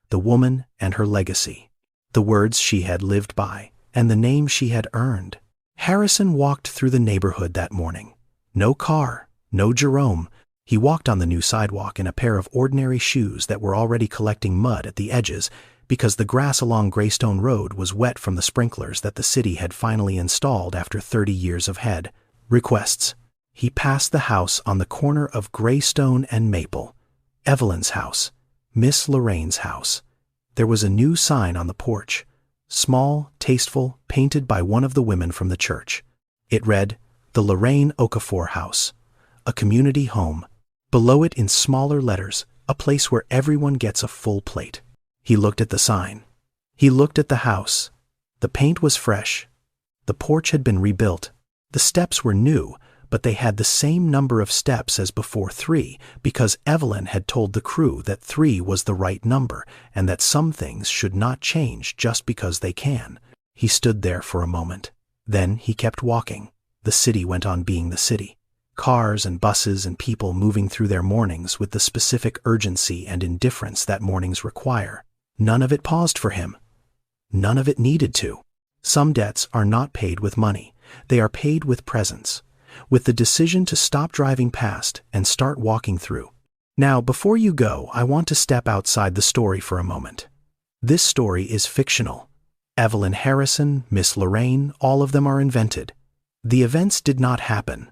The woman and her legacy. The words she had lived by and the name she had earned. Harrison walked through the neighborhood that morning. No car, no Jerome. He walked on the new sidewalk in a pair of ordinary shoes that were already collecting mud at the edges because the grass along Greystone Road was wet from the sprinklers that the city had finally installed after 30 years of head. Requests. He passed the house on the corner of Greystone and Maple. Evelyn's house. Miss Lorraine's house. There was a new sign on the porch. Small, tasteful, painted by one of the women from the church. It read, The Lorraine Okafor House. A community home. Below it in smaller letters, a place where everyone gets a full plate. He looked at the sign. He looked at the house. The paint was fresh. The porch had been rebuilt. The steps were new, but they had the same number of steps as before 3 because Evelyn had told the crew that 3 was the right number and that some things should not change just because they can. He stood there for a moment. Then he kept walking. The city went on being the city. Cars and buses and people moving through their mornings with the specific urgency and indifference that mornings require. None of it paused for him. None of it needed to. Some debts are not paid with money. They are paid with presence, with the decision to stop driving past and start walking through. Now, before you go, I want to step outside the story for a moment. This story is fictional. Evelyn Harrison, Miss Lorraine, all of them are invented. The events did not happen,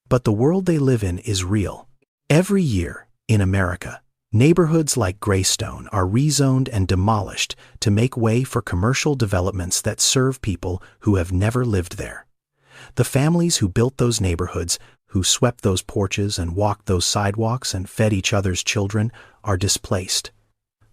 but the world they live in is real. Every year, in America, neighborhoods like Greystone are rezoned and demolished to make way for commercial developments that serve people who have never lived there. The families who built those neighborhoods, who swept those porches and walked those sidewalks and fed each other's children, are displaced.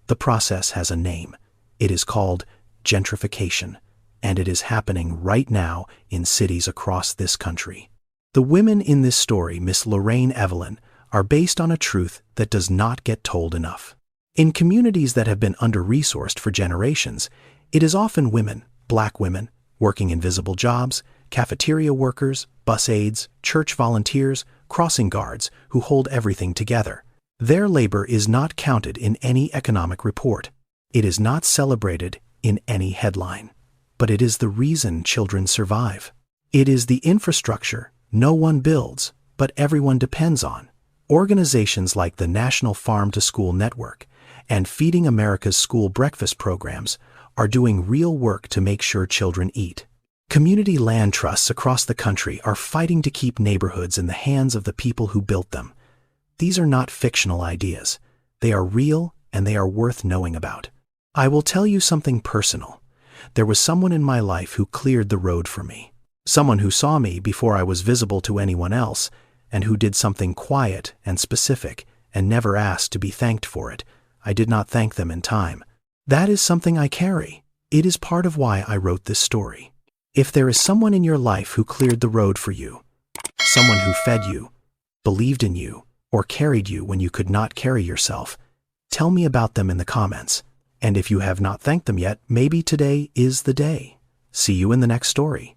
The process has a name. It is called gentrification, and it is happening right now in cities across this country. The women in this story, Miss Lorraine, Evelyn, are based on a truth that does not get told enough. In communities that have been under-resourced for generations, it is often women, black women, working invisible jobs, cafeteria workers, bus aides, church volunteers, crossing guards who hold everything together. Their labor is not counted in any economic report. It is not celebrated in any headline. But it is the reason children survive. It is the infrastructure no one builds, but everyone depends on. Organizations like the National Farm-to-School Network and Feeding America's school breakfast programs are doing real work to make sure children eat. Community land trusts across the country are fighting to keep neighborhoods in the hands of the people who built them. These are not fictional ideas. They are real and they are worth knowing about. I will tell you something personal. There was someone in my life who cleared the road for me. Someone who saw me before I was visible to anyone else, and who did something quiet and specific and never asked to be thanked for it. I did not thank them in time. That is something I carry. It is part of why I wrote this story. If there is someone in your life who cleared the road for you, someone who fed you, believed in you, or carried you when you could not carry yourself, tell me about them in the comments. And if you have not thanked them yet, maybe today is the day. See you in the next story.